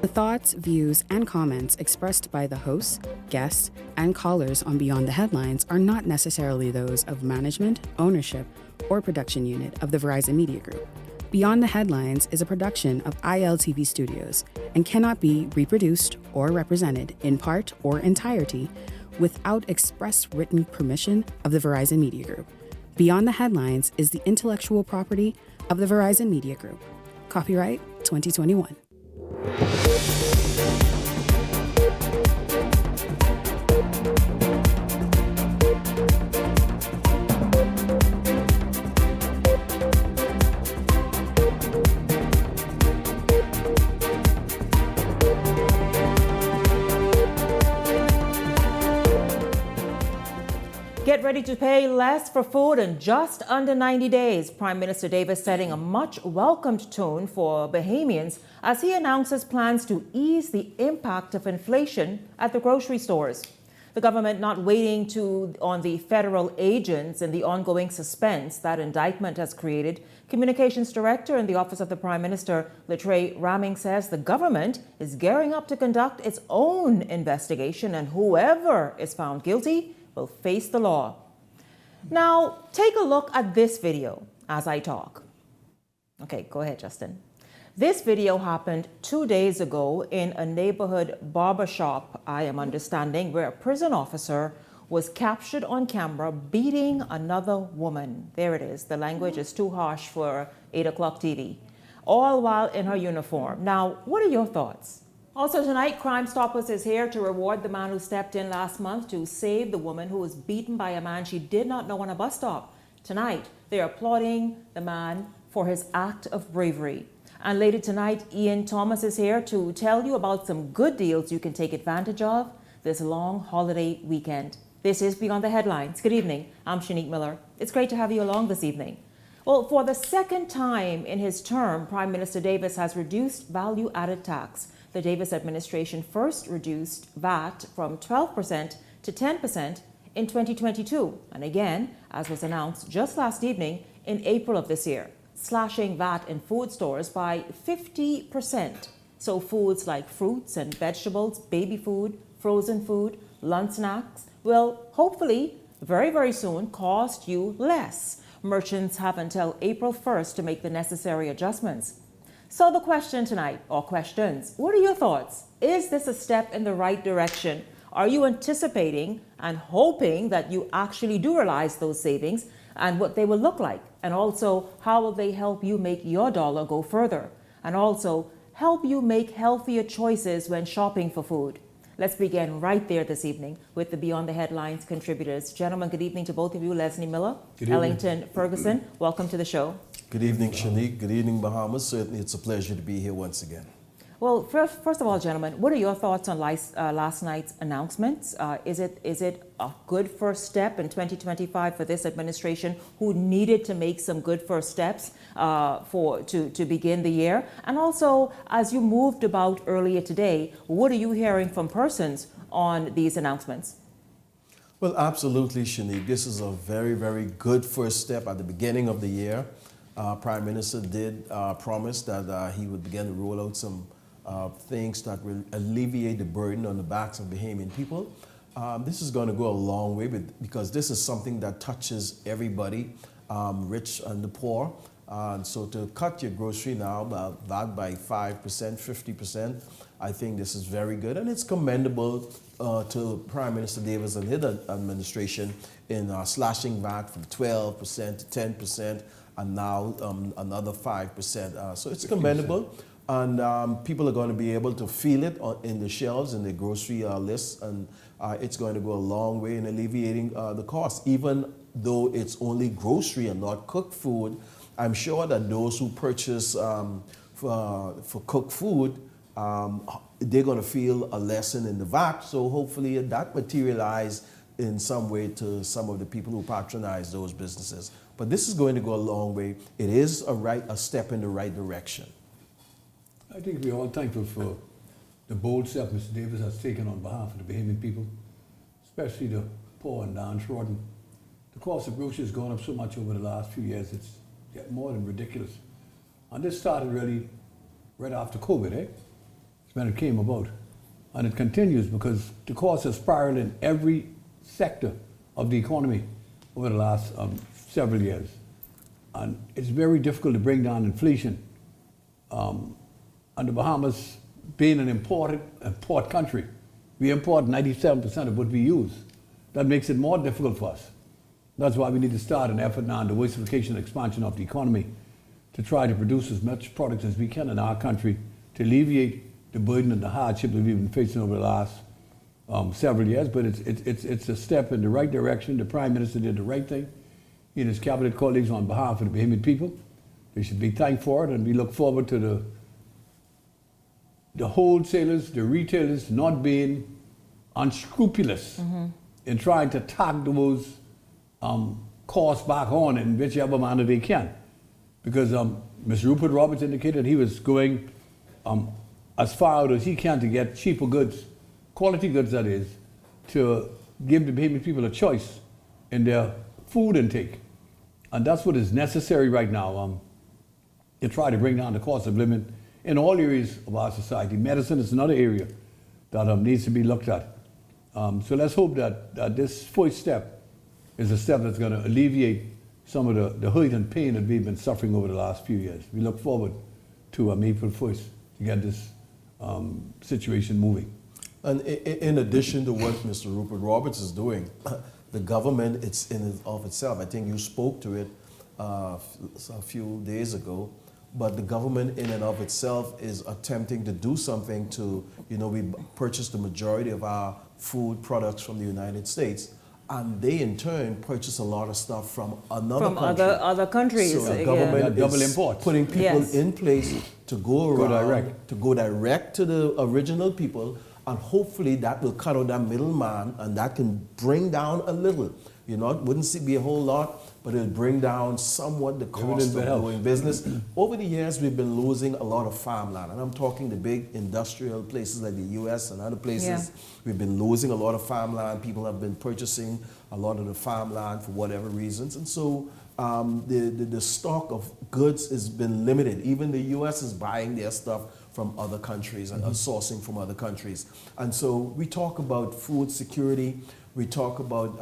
The thoughts, views, and comments expressed by the hosts, guests, and callers on Beyond the Headlines are not necessarily those of management, ownership, or production unit of the Verizon Media Group. Beyond the Headlines is a production of ILTV Studios and cannot be reproduced or represented in part or entirety without express written permission of the Verizon Media Group. Beyond the Headlines is the intellectual property of the Verizon Media Group. Copyright 2021. Get ready to pay less for food in just under 90 days. Prime Minister Davis setting a much welcomed tone for Bahamians as he announces plans to ease the impact of inflation at the grocery stores. The government not waiting on the federal agents in the ongoing suspense that indictment has created. Communications Director in the Office of the Prime Minister, Latre Raming, says the government is gearing up to conduct its own investigation, and whoever is found guilty will face the law. Now, take a look at this video as I talk. Okay, go ahead, Justin. This video happened 2 days ago in a neighborhood barbershop, I am understanding, where a prison officer was captured on camera beating another woman. There it is. The language is too harsh for 8 o'clock TV. All while in her uniform. Now, what are your thoughts? Also tonight, Crime Stoppers is here to reward the man who stepped in last month to save the woman who was beaten by a man she did not know on a bus stop. Tonight, they are applauding the man for his act of bravery. And later tonight, Ian Thomas is here to tell you about some good deals you can take advantage of this long holiday weekend. This is Beyond the Headlines. Good evening. I'm Shanique Miller. It's great to have you along this evening. Well, for the second time in his term, Prime Minister Davis has reduced value-added tax. The Davis administration first reduced VAT from 12% to 10% in 2022, and again, as was announced just last evening, in April of this year, slashing VAT in food stores by 50%. So foods like fruits and vegetables, baby food, frozen food, lunch snacks will hopefully very, very soon cost you less. Merchants have until April 1st to make the necessary adjustments. So the question tonight, or questions, what are your thoughts? Is this a step in the right direction? Are you anticipating and hoping that you actually do realize those savings and what they will look like? And also, how will they help you make your dollar go further? And also, help you make healthier choices when shopping for food? Let's begin right there this evening with the Beyond the Headlines contributors. Gentlemen, good evening to both of you. Leslie Miller, Ellington Ferguson, welcome to the show. Good evening, Shanique. Good evening, Bahamas. Certainly, it's a pleasure to be here once again. Well, first of all, gentlemen, what are your thoughts on last night's announcements? Is it a good first step in 2025 for this administration, who needed to make some good first steps to begin the year? And also, as you moved about earlier today, what are you hearing from persons on these announcements? Well, absolutely, Shanique. This is a very, very good first step at the beginning of the year. Prime Minister did promise that he would begin to roll out some things that will alleviate the burden on the backs of Bahamian people. This is going to go a long way because this is something that touches everybody, rich and the poor. So to cut your grocery now that by 5%, 50%, I think this is very good. And it's commendable to Prime Minister Davis and his administration in slashing VAT from 12% to 10%. And now another 5%. So it's 50%. Commendable. And people are going to be able to feel it in the shelves, in the grocery lists, and it's going to go a long way in alleviating the cost. Even though it's only grocery and not cooked food, I'm sure that those who purchase for cooked food, they're going to feel a lesson in the VAT. So hopefully that materializes in some way to some of the people who patronize those businesses. But this is going to go a long way. It is a step in the right direction. I think we're all thankful for the bold step Mr. Davis has taken on behalf of the Bahamian people, especially the poor and downtrodden. The cost of groceries has gone up so much over the last few years, it's more than ridiculous. And this started really right after COVID, when it came about. And it continues because the cost has spiraled in every sector of the economy over the last several years. And it's very difficult to bring down inflation. And the Bahamas, being an import country, we import 97% of what we use. That makes it more difficult for us. That's why we need to start an effort now on diversification and expansion of the economy to try to produce as much products as we can in our country to alleviate the burden and the hardship that we've been facing over the last several years. But it's a step in the right direction. The Prime Minister did the right thing. He and his cabinet colleagues on behalf of the Bahamian people. They should be thanked for it, and we look forward to the wholesalers, the retailers not being unscrupulous in trying to tag those costs back on in whichever manner they can. Because Mr. Rupert Roberts indicated he was going as far out as he can to get cheaper goods, quality goods that is, to give the Bahamian people a choice in their food intake. And that's what is necessary right now to try to bring down the cost of living in all areas of our society. Medicine is another area that needs to be looked at. So let's hope that this first step is a step that's going to alleviate some of the hurt and pain that we've been suffering over the last few years. We look forward to April 1st to get this situation moving. And in addition to what Mr. Rupert Roberts is doing, the government, it's in and of itself, I think you spoke to it a few days ago, but the government in and of itself is attempting to do something to, we purchase the majority of our food products from the United States, and they in turn purchase a lot of stuff from another country. Other countries. So the government double is import. putting people in place to go direct to the original people, and hopefully that will cut out that middleman, and that can bring down a little. It wouldn't be a whole lot, but it'll bring down somewhat the cost of doing business. Over the years, we've been losing a lot of farmland, and I'm talking the big industrial places like the U.S. and other places. Yeah. We've been losing a lot of farmland. People have been purchasing a lot of the farmland for whatever reasons, and so the stock of goods has been limited. Even the U.S. is buying their stuff from other countries and sourcing from other countries. And so we talk about food security, we talk about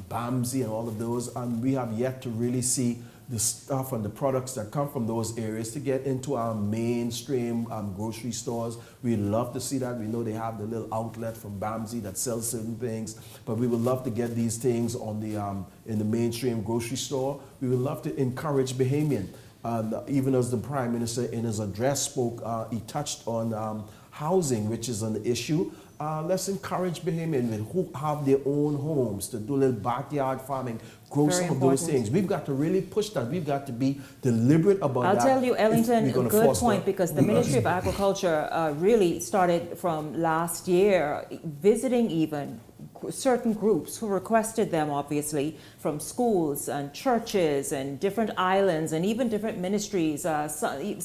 BAMSI and all of those, and we have yet to really see the stuff and the products that come from those areas to get into our mainstream grocery stores. We'd love to see that. We know they have the little outlet from BAMSI that sells certain things, but we would love to get these things on the in the mainstream grocery store. We would love to encourage Bahamian. Even as the Prime Minister in his address spoke, he touched on housing, which is an issue. Let's encourage Bahamians who have their own homes to do a little backyard farming, grow some of those things. We've got to really push that. We've got to be deliberate about that. I'll tell you, Ellington, a good point, because the Ministry of Agriculture really started from last year, visiting even certain groups who requested them, obviously, from schools and churches and different islands and even different ministries,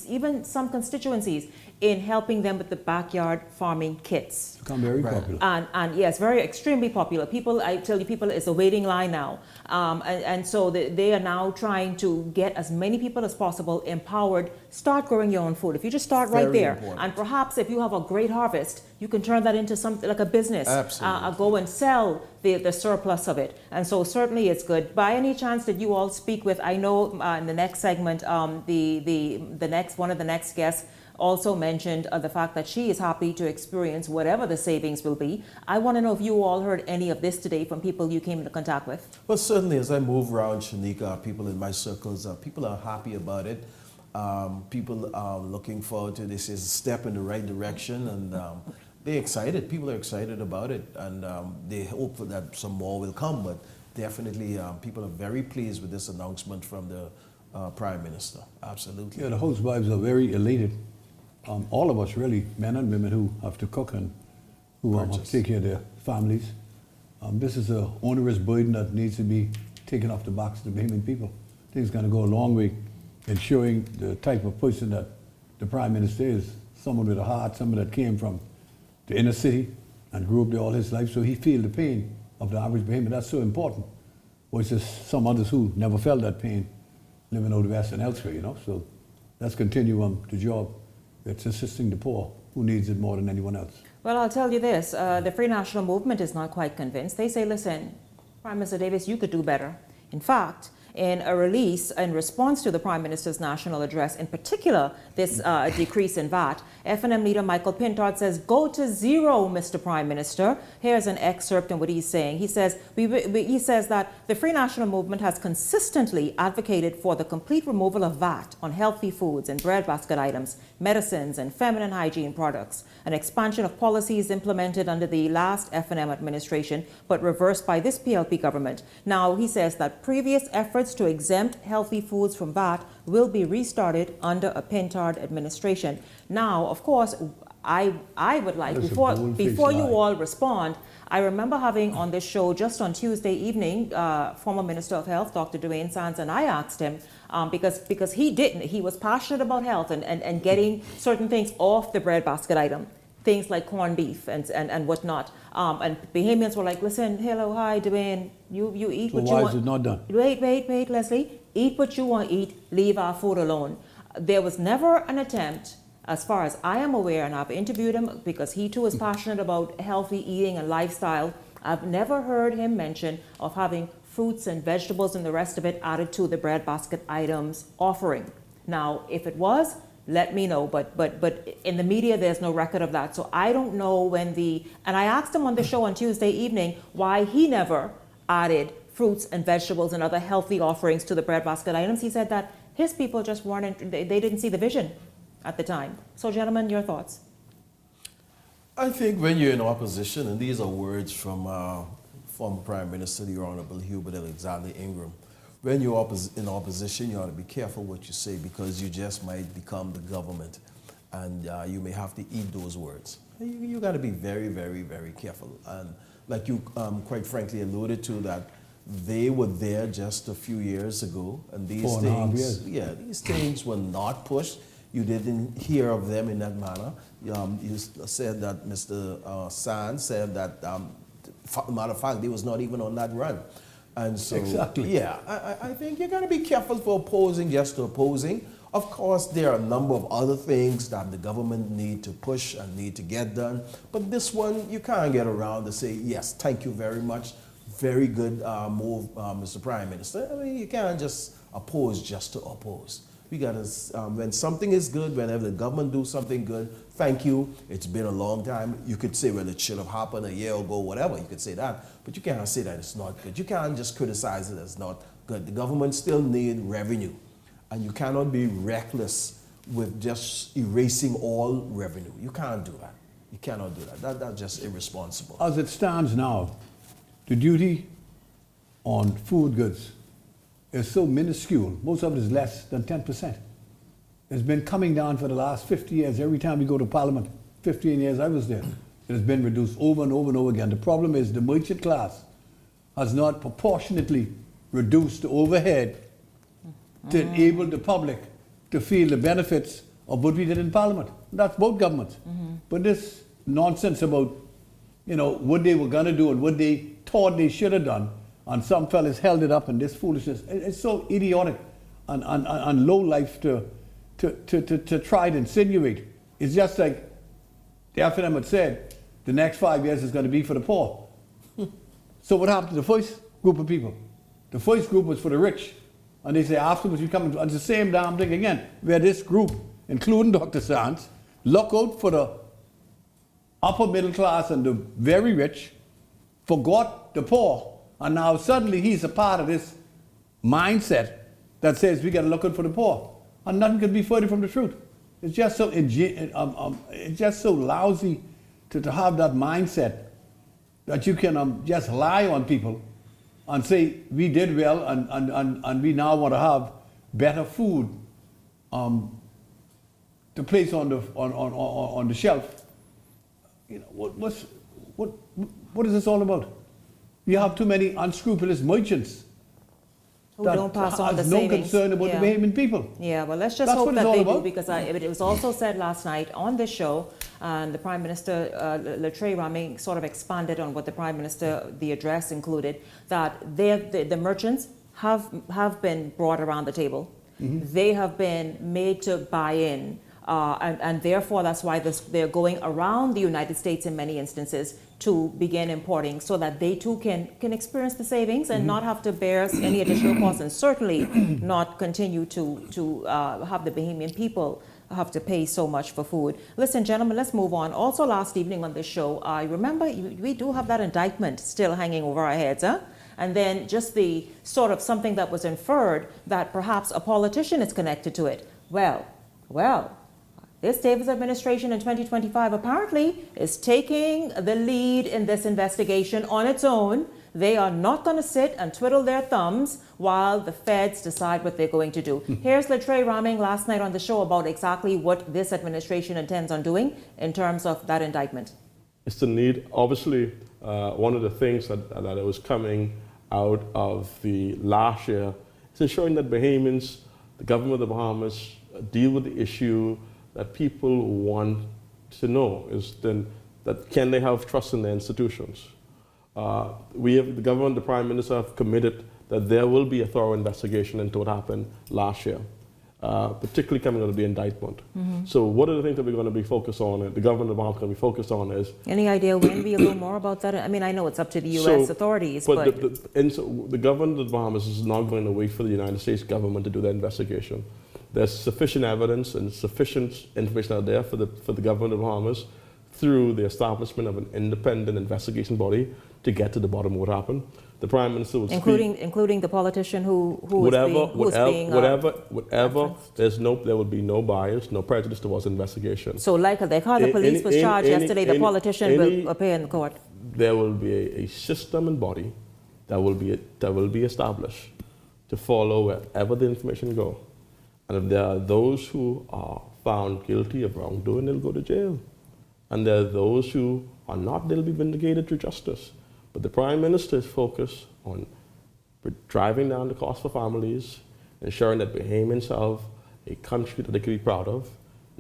even some constituencies, in helping them with the backyard farming kits. It's become very popular. And yes, very extremely popular. People, I tell you, people, it's a waiting line now. And so they are now trying to get as many people as possible empowered. Start growing your own food. If you just start right there, and perhaps if you have a great harvest, you can turn that into something like a business. Absolutely. Go and sell the surplus of it. And so certainly it's good. By any chance did you all speak with, I know in the next segment, one of the next guests also mentioned the fact that she is happy to experience whatever the savings will be. I want to know if you all heard any of this today from people you came into contact with. Well, certainly as I move around, Shanika, people in my circles, people are happy about it. People are looking forward to this. Is a step in the right direction, and they're excited. People are excited about it, and they hope that some more will come, but definitely people are very pleased with this announcement from the Prime Minister. Absolutely. Yeah, the housewives are very elated. All of us, really, men and women who have to cook and who have to take care of their families. This is an onerous burden that needs to be taken off the backs of the Bahamian people. I think it's going to go a long way in showing the type of person that the Prime Minister is, someone with a heart, someone that came from the inner city and grew up there all his life, so he feels the pain of the average Bahamian. That's so important. Versus some others who never felt that pain living out west and elsewhere, So let's continue the job. It's assisting the poor who needs it more than anyone else. Well, I'll tell you this, the Free National Movement is not quite convinced. They say, listen, Prime Minister Davis, you could do better. In fact, in a release in response to the Prime Minister's national address, in particular this decrease in VAT, F&M leader Michael Pintard says, go to zero, Mr. Prime Minister. Here's an excerpt of what he's saying. He says, he says that the Free National Movement has consistently advocated for the complete removal of VAT on healthy foods and breadbasket items, medicines and feminine hygiene products, an expansion of policies implemented under the last F&M administration, but reversed by this PLP government. Now, he says that previous efforts to exempt healthy foods from VAT will be restarted under a Pintard administration. Now, of course, I would like, before you all respond, I remember having on this show just on Tuesday evening, former Minister of Health, Dr. Dwayne Sands, and I asked him, because he was passionate about health and getting certain things off the breadbasket item, things like corned beef and whatnot. And Bahamians were like, listen, hello, hi, Dwayne, you eat what you want. Why is it not done? Wait, Leslie, eat what you want to eat, leave our food alone. There was never an attempt, as far as I am aware, and I've interviewed him because he too is passionate about healthy eating and lifestyle. I've never heard him mention of having fruits and vegetables and the rest of it added to the breadbasket items offering. Now, if it was, let me know, but in the media there's no record of that. So I don't know when and I asked him on the show on Tuesday evening why he never added fruits and vegetables and other healthy offerings to the breadbasket items. He said that his people just weren't, they didn't see the vision at the time. So gentlemen, your thoughts? I think when you're in opposition, and these are words from former Prime Minister, the Honorable Hubert Alexander Ingram, when you're in opposition, you ought to be careful what you say because you just might become the government and you may have to eat those words. You got to be very, very, very careful. And like you quite frankly alluded to, that they were there just a few years ago, and these things, these things were not pushed. You didn't hear of them in that manner. You said that Mr. Sands said that, matter of fact, they was not even on that run. And so, I think you got to be careful for opposing just to opposing. Of course, there are a number of other things that the government need to push and need to get done. But this one, you can't get around to say, yes, thank you very much. Very good move, Mr. Prime Minister. I mean, you can't just oppose just to oppose. We got to, when something is good, whenever the government do something good, thank you, it's been a long time. You could say, well, it should have happened a year ago, whatever, you could say that. But you can't say that it's not good. You can't just criticize it as not good. The government still need revenue. And you cannot be reckless with just erasing all revenue. You can't do that. You cannot do that. That's just irresponsible. As it stands now, the duty on food goods is so minuscule. Most of it is less than 10%. It's been coming down for the last 50 years. Every time we go to Parliament, 15 years I was there, it has been reduced over and over and over again. The problem is the merchant class has not proportionately reduced the overhead to enable the public to feel the benefits of what we did in Parliament. That's both governments. But this nonsense about, what they were going to do and what they thought they should have done, and some fellas held it up, and this foolishness, it's so idiotic and low life to try to insinuate. It's just like the F&M had said, the next 5 years is going to be for the poor. So what happened to the first group of people? The first group was for the rich. And they say afterwards we come and it's the same damn thing again, where this group, including Dr. Sands, look out for the upper middle class and the very rich, forgot the poor, and now suddenly he's a part of this mindset that says we got to look out for the poor. And nothing could be further from the truth. It's just so it's just so lousy to have that mindset that you can just lie on people and say we did well and we now want to have better food to place on the shelf. What is this all about? We have too many unscrupulous merchants who don't pass on the no savings. Concern about the Bahamian people. Yeah, well, let's just That's hope that they do, about. because it was also said last night on this show, and the Prime Minister, Latre Rami, sort of expanded on what the Prime Minister, the address included, that the merchants have been brought around the table. They have been made to buy in and therefore that's why they're going around the United States in many instances to begin importing so that they too can experience the savings and not have to bear any additional costs, and certainly not continue to have the Bahamian people have to pay so much for food. Listen, gentlemen, let's move on. Also, last evening on this show, I remember we do have that indictment still hanging over our heads, huh? And then just the sort of something that was inferred that perhaps a politician is connected to it. Well, this Davis administration in 2025 apparently is taking the lead in this investigation on its own. They are not going to sit and twiddle their thumbs while the feds decide what they're going to do. Here's Latre Raming last night on the show about exactly what this administration intends on doing in terms of that indictment. It's the need, obviously, one of the things that was coming out of the last year is ensuring that Bahamians, the government of the Bahamas, deal with the issue that people want to know is then that can they have trust in their institutions. The government, the Prime Minister have committed that there will be a thorough investigation into what happened last year, particularly coming out of the indictment. So what are the things that we're going to be focused on, the government of the Bahamas going to be focused on is... Any idea when we'll know more about that? I mean, I know it's up to the U.S. authorities, but... The government of the Bahamas is not going to wait for the United States government to do that investigation. There's sufficient evidence and sufficient information out there for the government of the Bahamas through the establishment of an independent investigation body to get to the bottom of what happened. The Prime Minister will including the politician who there will be no bias, no prejudice towards investigation. So like how the police was charged yesterday, the politician will appear in court. There will be a system and body that will be established to follow wherever the information go. And if there are those who are found guilty of wrongdoing, they'll go to jail. And there are those who are not, they'll be vindicated through justice. But the Prime Minister is focused on driving down the cost for families, ensuring that Bahamians have a country that they can be proud of,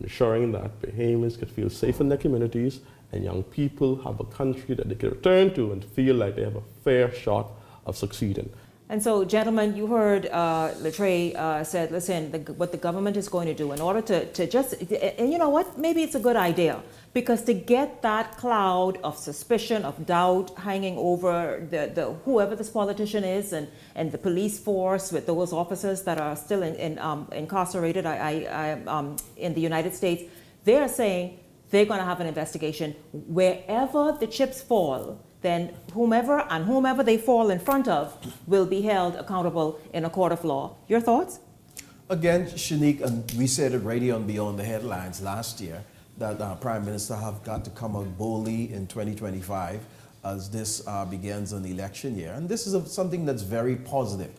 ensuring that Bahamians can feel safe in their communities, and young people have a country that they can return to and feel like they have a fair shot of succeeding. And so, gentlemen, you heard Latre said, listen, what the government is going to do in order to just, and you know what, maybe it's a good idea, because to get that cloud of suspicion, of doubt hanging over the whoever this politician is and the police force with those officers that are still incarcerated in the United States, they're saying they're going to have an investigation. Wherever the chips fall, then whomever they fall in front of will be held accountable in a court of law. Your thoughts? Again, Shanique, and we said it right here on Beyond the Headlines last year, that Prime Minister have got to come out boldly in 2025 as this begins an election year. And this is something that's very positive.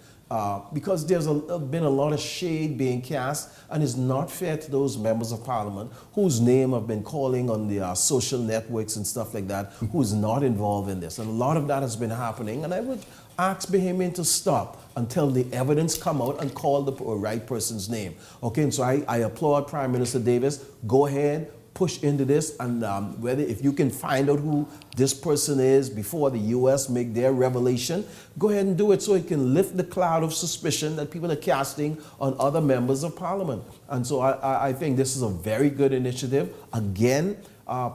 Because there's been a lot of shade being cast, and it's not fair to those members of parliament whose name have been calling on the social networks and stuff like that, who's not involved in this. And a lot of that has been happening, and I would ask Bahamian to stop until the evidence come out and call the right person's name. Okay, and so I applaud Prime Minister Davis. Go ahead, push into this, and if you can find out who this person is before the U.S. make their revelation, go ahead and do it so it can lift the cloud of suspicion that people are casting on other members of parliament. And so I think this is a very good initiative. Again,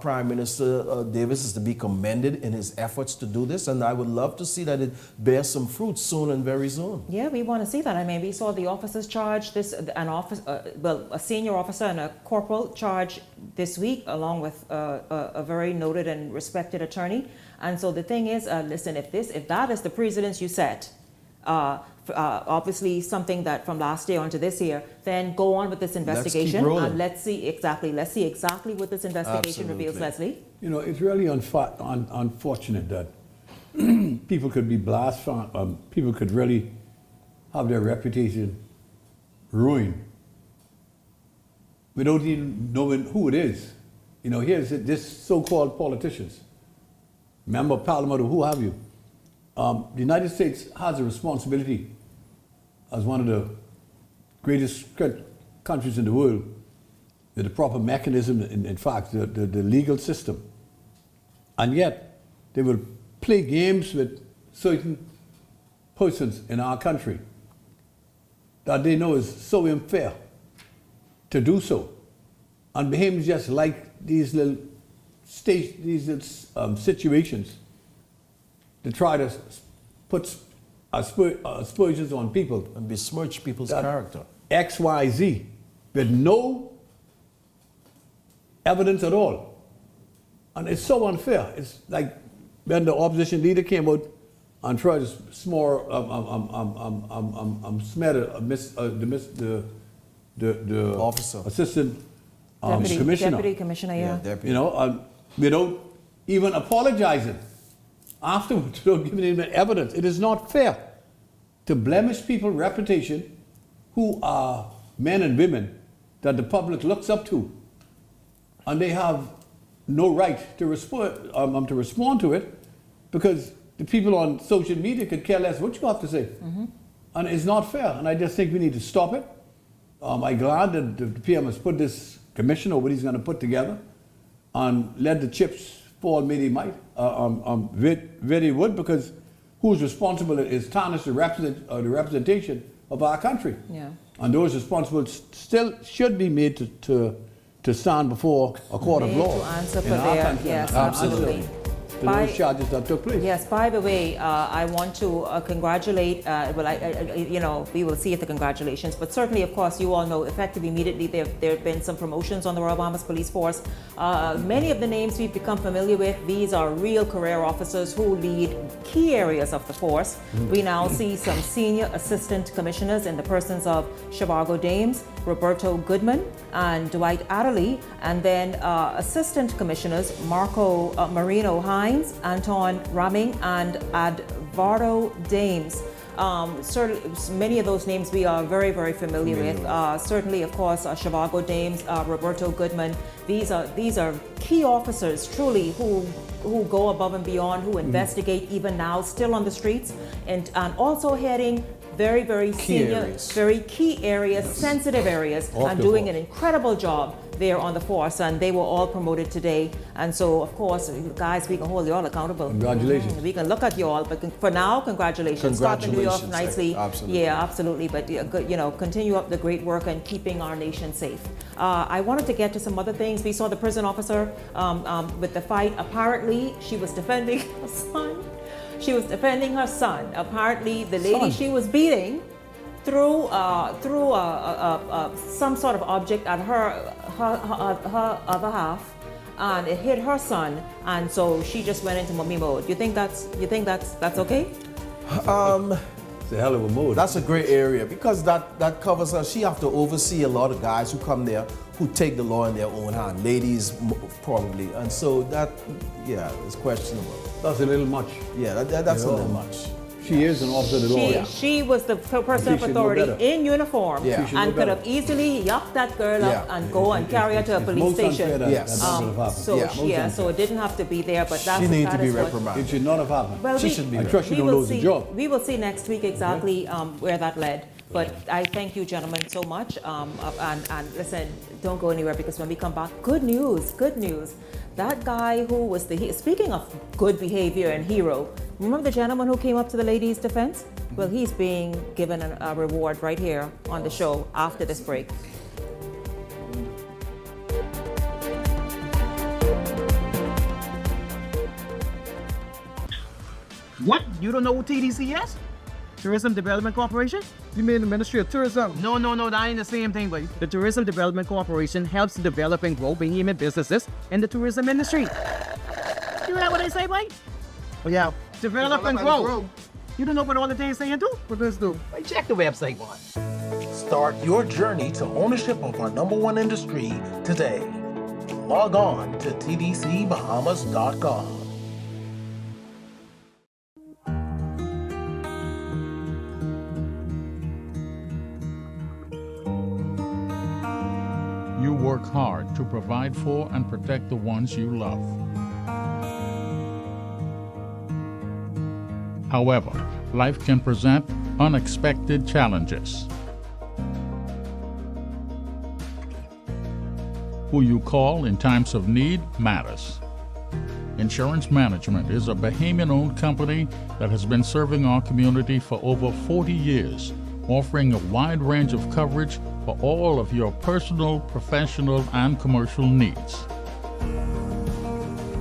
Prime Minister Davis is to be commended in his efforts to do this, and I would love to see that it bears some fruit soon and very soon. Yeah, we want to see that. I mean, we saw the officers charged a senior officer and a corporal charged this week, along with a very noted and respected attorney. And so the thing is, listen, if that is the precedence you set, obviously something that from last year onto this year, then go on with this investigation and let's see exactly what this investigation reveals, Leslie. You know, it's really unfortunate that people could be blasphemed, people could really have their reputation ruined without even knowing who it is. You know, here's this so-called politicians, member of parliament or who have you. The United States has a responsibility as one of the greatest countries in the world with the proper mechanism, in fact, the legal system. And yet, they will play games with certain persons in our country that they know is so unfair to do so. And Bahamians just like these little situations to try to put aspersions on people. And besmirch people's character. X, Y, Z, with no evidence at all. And it's so unfair. It's like when the opposition leader came out and tried to smear the officer, assistant Deputy commissioner. Deputy Commissioner, yeah. Deputy. You know, without even apologizing afterwards, without giving him evidence. It is not fair to blemish people's reputation who are men and women that the public looks up to, and they have no right to respond to it, because the people on social media could care less what you have to say. And it's not fair, and I just think we need to stop it. I'm glad that the PM has put this commission or what he's going to put together, and let the chips fall where they might. Very would, because who's responsible is tarnish the representation of our country. Yeah. And those responsible still should be made to stand before a court of law. To answer for in our their, country. yes, And absolutely. to those charges that took place. Yes, by the way, I want to congratulate, we will see if the congratulations, but certainly, of course, you all know, effective immediately, there have been some promotions on the Royal Bahamas Police Force. Many of the names we've become familiar with, these are real career officers who lead key areas of the force. We now see some senior assistant commissioners in the persons of Shivago Dames, Roberto Goodman, and Dwight Adderley, and then assistant commissioners Marino Hines, Anton Raming, and Advardo Dames. Certainly, many of those names we are very, very familiar with. Certainly, of course, Shivago Dames, Roberto Goodman. These are key officers, truly, who go above and beyond, who investigate even now, still on the streets, and also heading very, very senior, very key areas, sensitive areas, and doing an incredible job there on the force, and they were all promoted today. And so, of course, guys, we can hold you all accountable. Congratulations. We can look at you all, but for now, congratulations. Starting New York nicely. Absolutely. Yeah, absolutely. But continue up the great work and keeping our nation safe. I wanted to get to some other things. We saw the prison officer with the fight. Apparently, she was defending her son. She was defending her son. Apparently, the lady she was beating threw some sort of object at her other half, and it hit her son, and so she just went into mummy mode. You think that's okay? It's a hell of a mode. That's a great area, because that covers her. She have to oversee a lot of guys who come there who take the law in their own hand. Ladies probably, and so that, yeah, is questionable. That's a little much. Yeah, that's a little much. She is an officer of the law. She was the person of authority in uniform, and could have easily yucked that girl up and go and carry her to a police station. So it didn't have to be there, but that's she needs to be reprimanded. It should not have happened. Well, she should be. I trust you don't lose the job. We will see next week exactly where that led. But I thank you, gentlemen, so much. And listen, don't go anywhere, because when we come back, good news. That guy who was speaking of good behavior and hero, remember the gentleman who came up to the lady's defense? Well, he's being given a reward right here on the show after this break. What? You don't know what TDC is? Tourism Development Corporation? You mean the Ministry of Tourism? No, that ain't the same thing, buddy. The Tourism Development Corporation helps develop and grow Bahamian businesses in the tourism industry. You know what they say, buddy? Oh, yeah. Develop and grow. You don't know what all the things saying do? What does do? Check the website once. Start your journey to ownership of our #1 industry today. Log on to tdcbahamas.com. You work hard to provide for and protect the ones you love. However, life can present unexpected challenges. Who you call in times of need matters. Insurance Management is a Bahamian-owned company that has been serving our community for over 40 years, offering a wide range of coverage for all of your personal, professional, and commercial needs.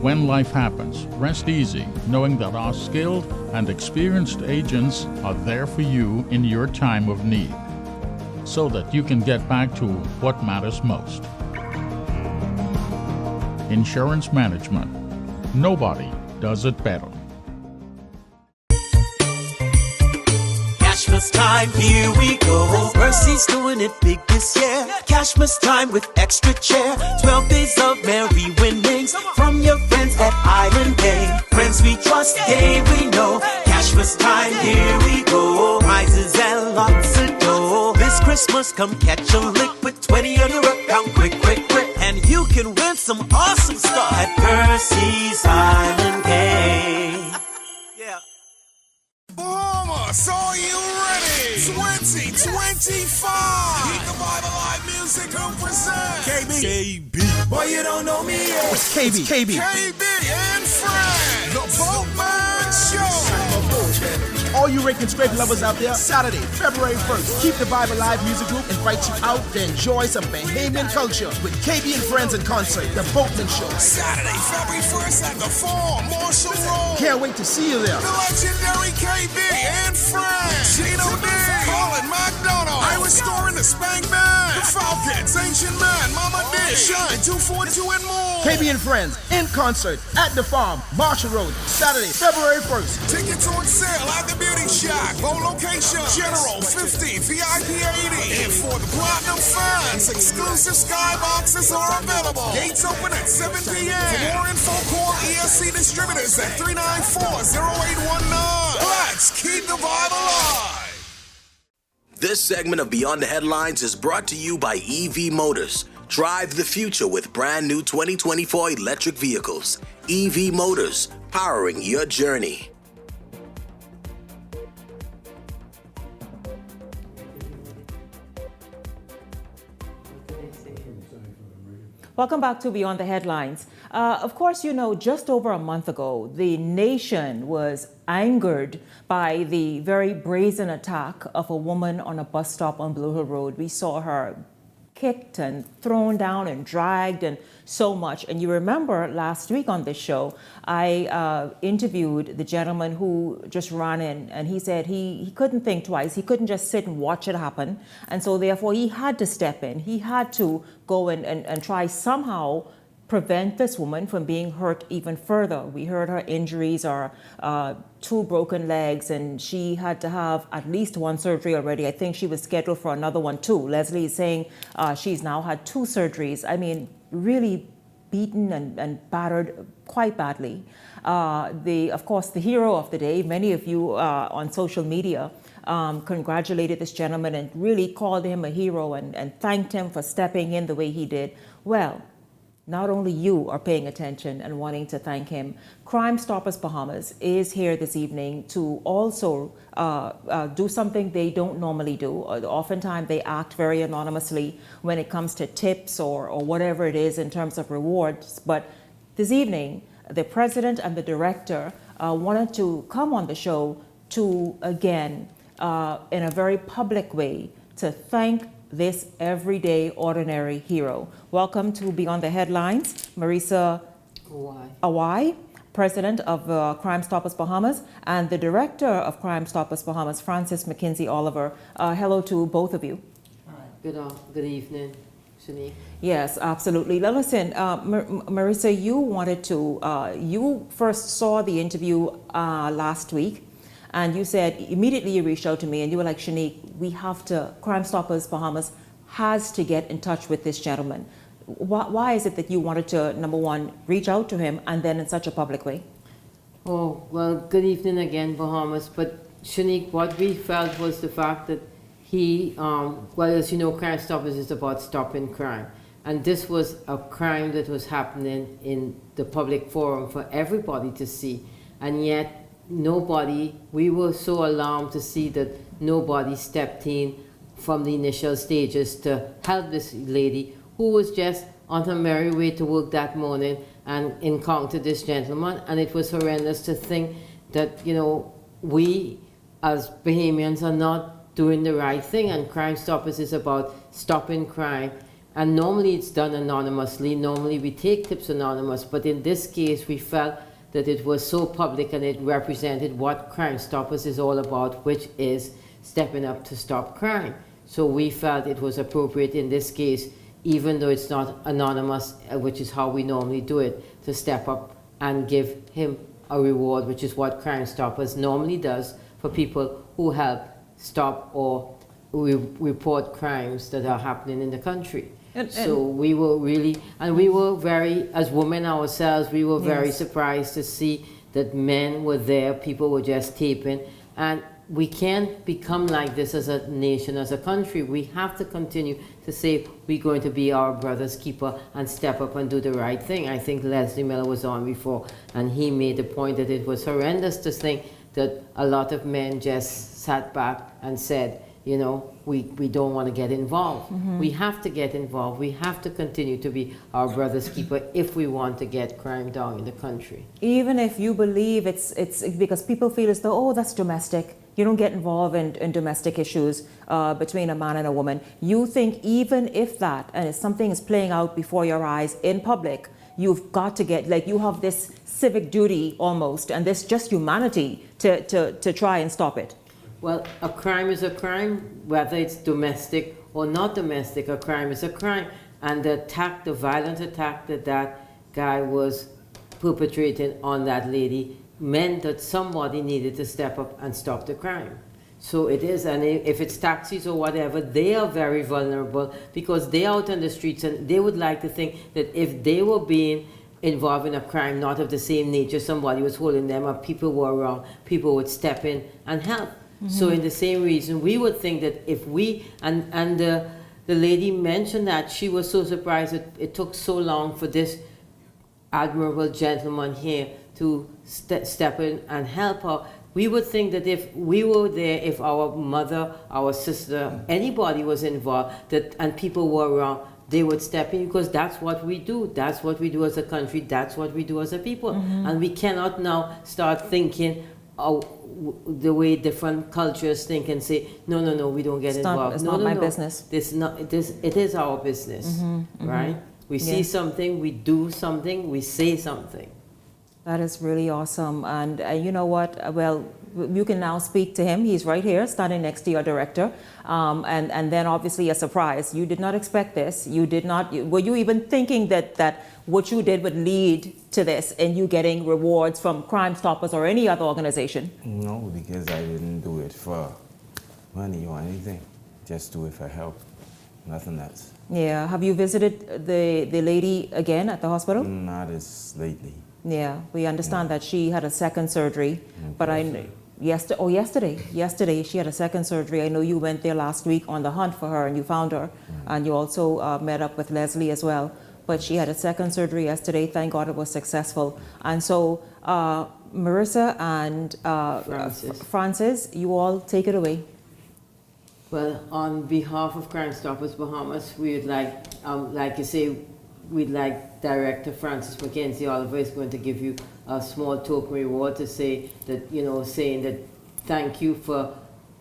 When life happens, rest easy knowing that our skilled and experienced agents are there for you in your time of need, so that you can get back to what matters most. Insurance management. Nobody does it better. Cashmas time, here we go. Mercy's doing it big this year. Cashmas time with extra chair. 12 days of merry winnings from your friends at Island Game. Friends we trust, game we know. Cashmas time, here we go. Prizes and lots of dough. This Christmas, come catch a lick. Put 20 on your account, quick, quick, quick. And you can win some awesome stuff at Percy's Island Game. Yeah. Bahamas, are you ready? 2025. Keep the Bible Live Music Group present KB. Boy, you don't know me yet. KB and friends. The Boatman Show. All you rake and scrape lovers out there, Saturday, February 1st, Keep the Bible Live Music Group invites you out to enjoy some Bahamian culture with KB and Friends in concert, The Boatman Show. Saturday, February 1st at the Farm, Marshall Road. Can't wait to see you there. The legendary KB and Friends. Gino D. Colin McDonald. Irish Store in the Spank Band. The Falcons, Ancient Man, Mama D. Shine 242 and more. KB and Friends in concert at the Farm, Marshall Road, Saturday, February 1st. Tickets on sale at the Beauty Shack. Bow location, General 50, VIP 80. And for the Platinum fans, exclusive skyboxes are available. Gates open at 7 p.m. For more info, call ESC Distributors at 394-0819. Let's keep the Bible alive. This segment of Beyond the Headlines is brought to you by EV Motors. Drive the future with brand new 2024 electric vehicles. EV Motors, powering your journey. Welcome back to Beyond the Headlines. Of course, you know, just over a month ago, the nation was angered by the very brazen attack of a woman on a bus stop on Blue Hill Road. We saw her kicked and thrown down and dragged and so much. And you remember last week on this show, I interviewed the gentleman who just ran in, and he said he couldn't think twice. He couldn't just sit and watch it happen. And so therefore he had to step in. He had to go and try somehow prevent this woman from being hurt even further. We heard her injuries are 2 broken legs, and she had to have at least 1 surgery already. I think she was scheduled for another one too. Leslie is saying she's now had 2 surgeries. I mean, really beaten and battered quite badly. Of course, the hero of the day, many of you on social media congratulated this gentleman and really called him a hero and thanked him for stepping in the way he did. Well, not only you are paying attention and wanting to thank him, Crime Stoppers Bahamas is here this evening to also do something they don't normally do. Oftentimes they act very anonymously when it comes to tips or whatever it is in terms of rewards. But this evening, the president and the director wanted to come on the show to, again, in a very public way, to thank this everyday ordinary hero. Welcome to Beyond the Headlines, Marisa Awai, president of Crime Stoppers Bahamas, and the director of Crime Stoppers Bahamas, Francis McKinsey Oliver. Hello to both of you. Good evening, Shanique. Yes, absolutely. Now listen, Marisa, you wanted to, you first saw the interview last week, and you said, immediately you reached out to me and you were like, Shanique, Crime Stoppers Bahamas has to get in touch with this gentleman. Why is it that you wanted to, number one, reach out to him and then in such a public way? Oh, well, good evening again, Bahamas. But Shanique, what we felt was the fact that he, well, as you know, Crime Stoppers is about stopping crime. And this was a crime that was happening in the public forum for everybody to see. And yet, we were so alarmed to see that nobody stepped in from the initial stages to help this lady who was just on her merry way to work that morning and encountered this gentleman. And it was horrendous to think that, you know, we as Bahamians are not doing the right thing, and Crime Stoppers is about stopping crime. And normally it's done anonymously. Normally we take tips anonymous, but in this case we felt that it was so public and it represented what Crime Stoppers is all about, which is stepping up to stop crime. So we felt it was appropriate in this case, even though it's not anonymous, which is how we normally do it, to step up and give him a reward, which is what Crime Stoppers normally does for people who help stop or report crimes that are happening in the country. So we were really, and we were very, as women ourselves, we were very surprised to see that men were there, people were just taping, and we can't become like this as a nation, as a country. We have to continue to say we're going to be our brother's keeper and step up and do the right thing. I think Leslie Miller was on before, and he made the point that it was horrendous to think that a lot of men just sat back and said, you know, we don't want to get involved. We have to get involved. We have to continue to be our brother's keeper if we want to get crime down in the country. Even if you believe it's because people feel as though, oh, that's domestic. You don't get involved in domestic issues between a man and a woman. You think even if that, and if something is playing out before your eyes in public, you've got to get, like, you have this civic duty almost, and this just humanity to try and stop it. Well, a crime is a crime, whether it's domestic or not domestic. A crime is a crime. And the attack, the violent attack that that guy was perpetrating on that lady meant that somebody needed to step up and stop the crime. So it is, and if it's taxis or whatever, they are very vulnerable because they're out on the streets, and they would like to think that if they were being involved in a crime not of the same nature, somebody was holding them up, people were around, people would step in and help. So in the same reason, we would think that if we, and the lady mentioned that she was so surprised that it took so long for this admirable gentleman here to step in and help her. We would think that if we were there, if our mother, our sister, anybody was involved, that and people were around, they would step in, because that's what we do. That's what we do as a country. That's what we do as a people. And we cannot now start thinking the way different cultures think and say, no, we don't get involved. It's not my business. It is our business, right? We see something, we do something, we say something. That is really awesome. And you know what? Well, you can now speak to him. He's right here, standing next to your director. And then obviously a surprise. You did not expect this. You did not. Were you even thinking that what you did would lead to this and you getting rewards from Crime Stoppers or any other organization? No, because I didn't do it for money or anything. Just do it for help. Nothing else. Yeah. Have you visited the lady again at the hospital? Not as lately. Yeah, we understand that she had a second surgery, but yesterday she had a second surgery. I know you went there last week on the hunt for her and you found her, and you also met up with Leslie as well. But she had a second surgery yesterday. Thank God it was successful. And so Marissa and Francis, you all take it away. Well, on behalf of Crime Stoppers Bahamas, we would like you say, we'd like Director Francis Mackenzie Oliver is going to give you a small token reward to say that, saying that thank you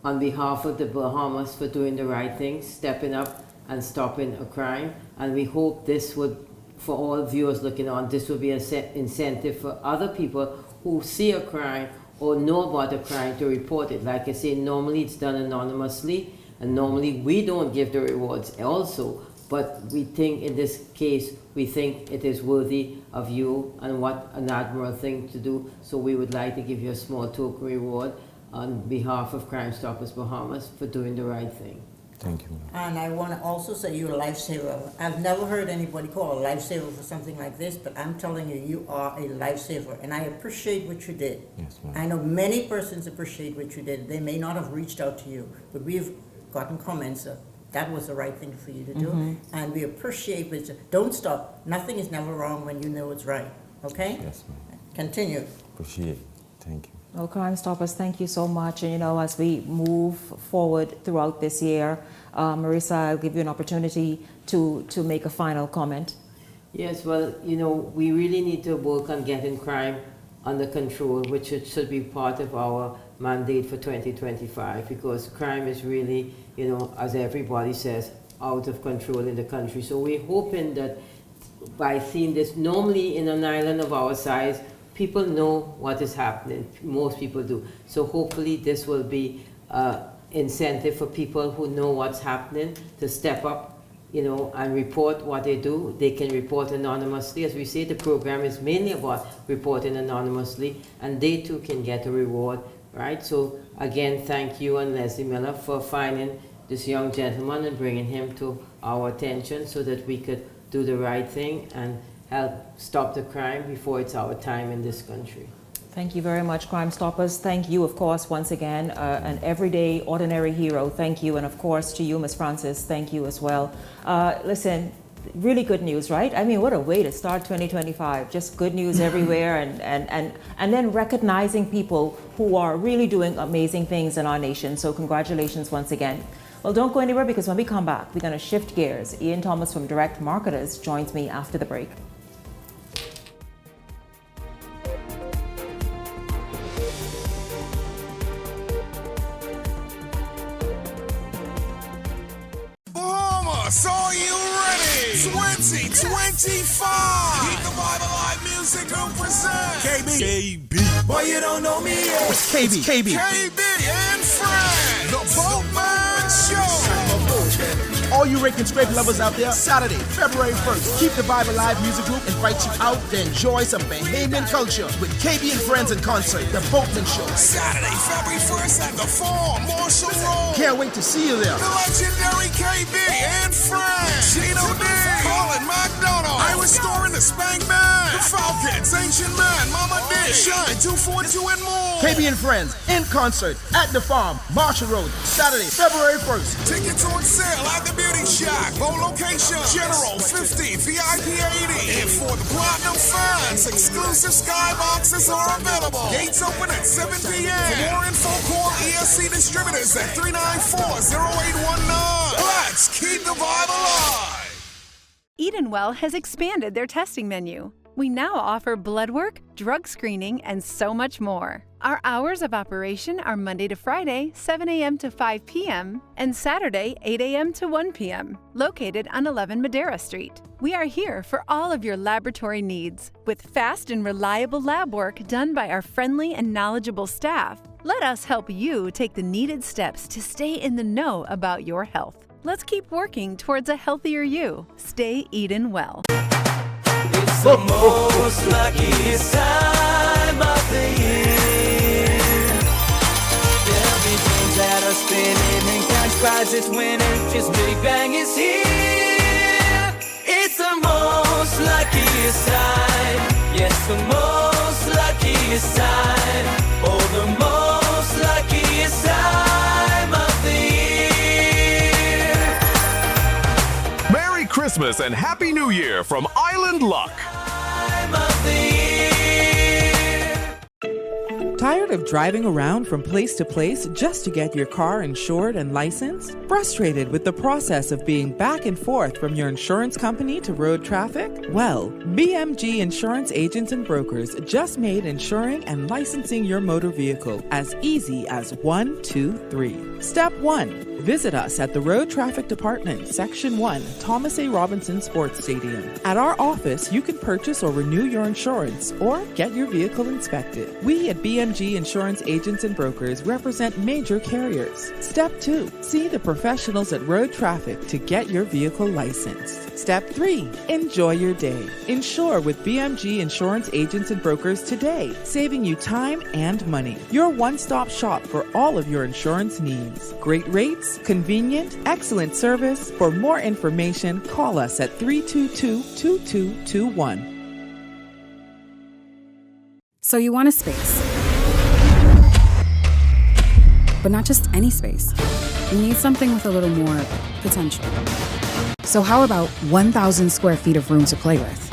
on behalf of the Bahamas for doing the right thing, stepping up and stopping a crime. And we hope this would, for all viewers looking on, this will be an incentive for other people who see a crime or know about a crime to report it. Like I say, normally it's done anonymously, and normally we don't give the rewards also. But we think in this case, we think it is worthy of you and what an admirable thing to do. So we would like to give you a small token reward on behalf of Crime Stoppers Bahamas for doing the right thing. Thank you. And I want to also say you're a lifesaver. I've never heard anybody call a lifesaver for something like this, but I'm telling you, you are a lifesaver. And I appreciate what you did. Yes, ma'am. I know many persons appreciate what you did. They may not have reached out to you, but we've gotten comments of, that was the right thing for you to do, and we appreciate it. Don't stop. Nothing is never wrong when you know it's right. Okay? Yes, ma'am. Continue. Appreciate it. Thank you. Well, Crime Stoppers, thank you so much. And as we move forward throughout this year, Marissa, I'll give you an opportunity to make a final comment. Yes, well, we really need to work on getting crime under control, which should be part of our mandate for 2025, because crime is really, as everybody says, out of control in the country. So we're hoping that by seeing this, normally in an island of our size, people know what is happening. Most people do. So hopefully this will be incentive for people who know what's happening to step up, and report what they do. They can report anonymously. As we say, the program is mainly about reporting anonymously, and they too can get a reward, right? So again, thank you and Leslie Miller for finding this young gentleman and bringing him to our attention so that we could do the right thing and help stop the crime before it's our time in this country. Thank you very much, Crime Stoppers. Thank you, of course, once again, an everyday, ordinary hero. Thank you. And of course, to you, Ms. Francis, thank you as well. Listen, really good news, right? I mean, what a way to start 2025. Just good news everywhere, and then recognizing people who are really doing amazing things in our nation. So congratulations once again. Well, don't go anywhere, because when we come back, we're going to shift gears. Ian Thomas from Direct Marketers joins me after the break. Bahamas, are you ready? 2025! Keep the Bible Live Music Group present KB. Boy, you don't know me yet. It's KB and friends. The Boatman Show. All you rake and scrape lovers out there, Saturday, February 1st, Keep the Bible Live Music Group invites you out to enjoy some Bahamian culture with KB and Friends in concert, The Boatman Show. Saturday, February 1st at the Farm, Marshall Road. Can't wait to see you there. The legendary KB and Friends. Gino D. Colin McDonald. Irish Store in the Spank Man. The Falcons, Ancient Man, Mama D. Shine 242 and more. KB and Friends in concert at the Farm, Marshall Road, Saturday, February 1st. Tickets on sale at the Beauty Shack. Both locations, General 50, VIP 80. And for the Platinum fans, exclusive skyboxes are available. Gates open at 7 p.m. For more info, call ESC Distributors at 394-0819. Let's keep the vibe alive. Edenwell has expanded their testing menu. We now offer blood work, drug screening, and so much more. Our hours of operation are Monday to Friday, 7 a.m. to 5 p.m., and Saturday, 8 a.m. to 1 p.m., located on 11 Madera Street. We are here for all of your laboratory needs, with fast and reliable lab work done by our friendly and knowledgeable staff. Let us help you take the needed steps to stay in the know about your health. Let's keep working towards a healthier you. Stay Eden well. It's the most luckiest time of the year. There'll be dreams that are spinning and cash prizes winning. Just Big Bang is here. It's the most luckiest time. Yes, the most luckiest time. Oh, the most luckiest time of the year. Merry Christmas and Happy New Year from Island Luck. Tired of driving around from place to place just to get your car insured and licensed? Frustrated with the process of being back and forth from your insurance company to road traffic? Well, BMG Insurance Agents and Brokers just made insuring and licensing your motor vehicle as easy as 1, 2, 3. Step 1. Visit us at the Road Traffic Department, Section 1, Thomas A. Robinson Sports Stadium. At our office, you can purchase or renew your insurance or get your vehicle inspected. We at BMG Insurance Agents and Brokers represent major carriers. Step 2. See the professionals at Road Traffic to get your vehicle licensed. Step 3. Enjoy your day. Insure with BMG Insurance Agents and Brokers today, saving you time and money. Your one-stop shop for all of your insurance needs. Great rates, convenient, excellent service. For more information, call us at 322-2221. So you want a space. But not just any space. You need something with a little more potential. So how about 1,000 square feet of room to play with?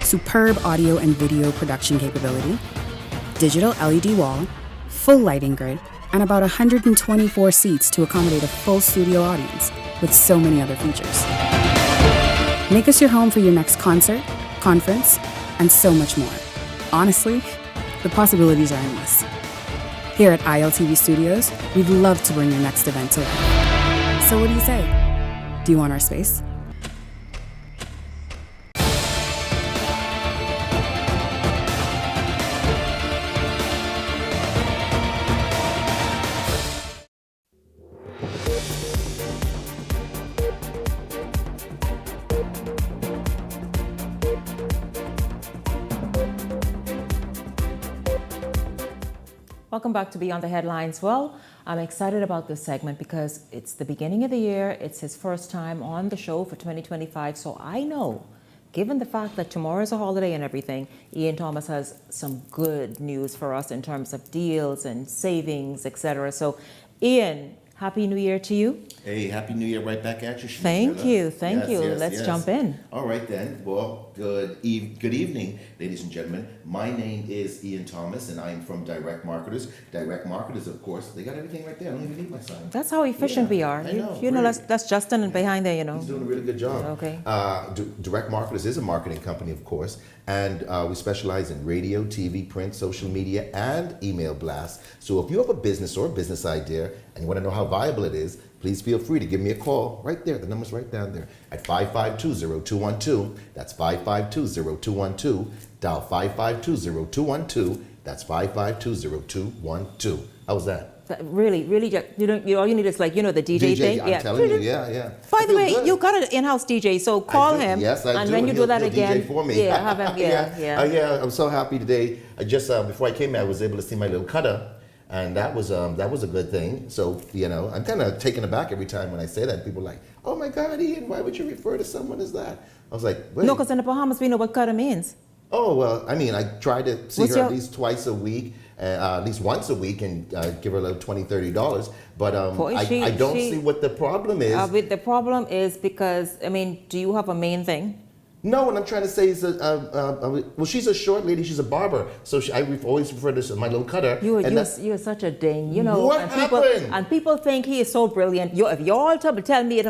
Superb audio and video production capability, digital LED wall, full lighting grid, and about 124 seats to accommodate a full studio audience with so many other features. Make us your home for your next concert, conference, and so much more. Honestly, the possibilities are endless. Here at ILTV Studios, we'd love to bring your next event to life. So what do you say? Do you want our space? Welcome back to Beyond the Headlines. Well, I'm excited about this segment because it's the beginning of the year. It's his first time on the show for 2025. So I know, given the fact that tomorrow is a holiday and everything, Ian Thomas has some good news for us in terms of deals and savings, etc. So Ian, Happy New Year to you. Hey, Happy New Year right back at you. Thank you. Let's jump in. All right then. Well, good evening, ladies and gentlemen. My name is Ian Thomas, and I'm from Direct Marketers. Direct Marketers, of course, they got everything right there. I don't even need my sign. That's how efficient we are. You know, that's Justin behind there, you know. He's doing a really good job. Okay. Direct Marketers is a marketing company, of course, and we specialize in radio, TV, print, social media, and email blasts. So if you have a business or a business idea and you want to know how viable it is, please feel free to give me a call right there. The number's right down there at 552-0212. That's 552-0212. Dial 552-0212. That's 552-0212. How was that? Really, all you need is like, the DJ thing. I'm telling you, yeah. By the way, you got an in-house DJ, so call him. Yes, I do. And when you do that again, DJ for me. yeah, have him, yeah. I'm so happy today. I just before I came here, I was able to see my little cutter. And that was a good thing. So, I'm kind of taken aback every time when I say that. People are like, oh my God, Ian, why would you refer to someone as that? I was like, wait. No, because in the Bahamas, we know what cutter means. Oh, well, I mean, I try to see her at least twice a week, at least once a week, and give her a little $20, $30. But I don't see what the problem is. The problem is because, do you have a main thing? No, what I'm trying to say is well, she's a short lady. She's a barber, so I always refer to this as my little cutter. You're such a ding, What happened? And people think he is so brilliant. If you all tell me,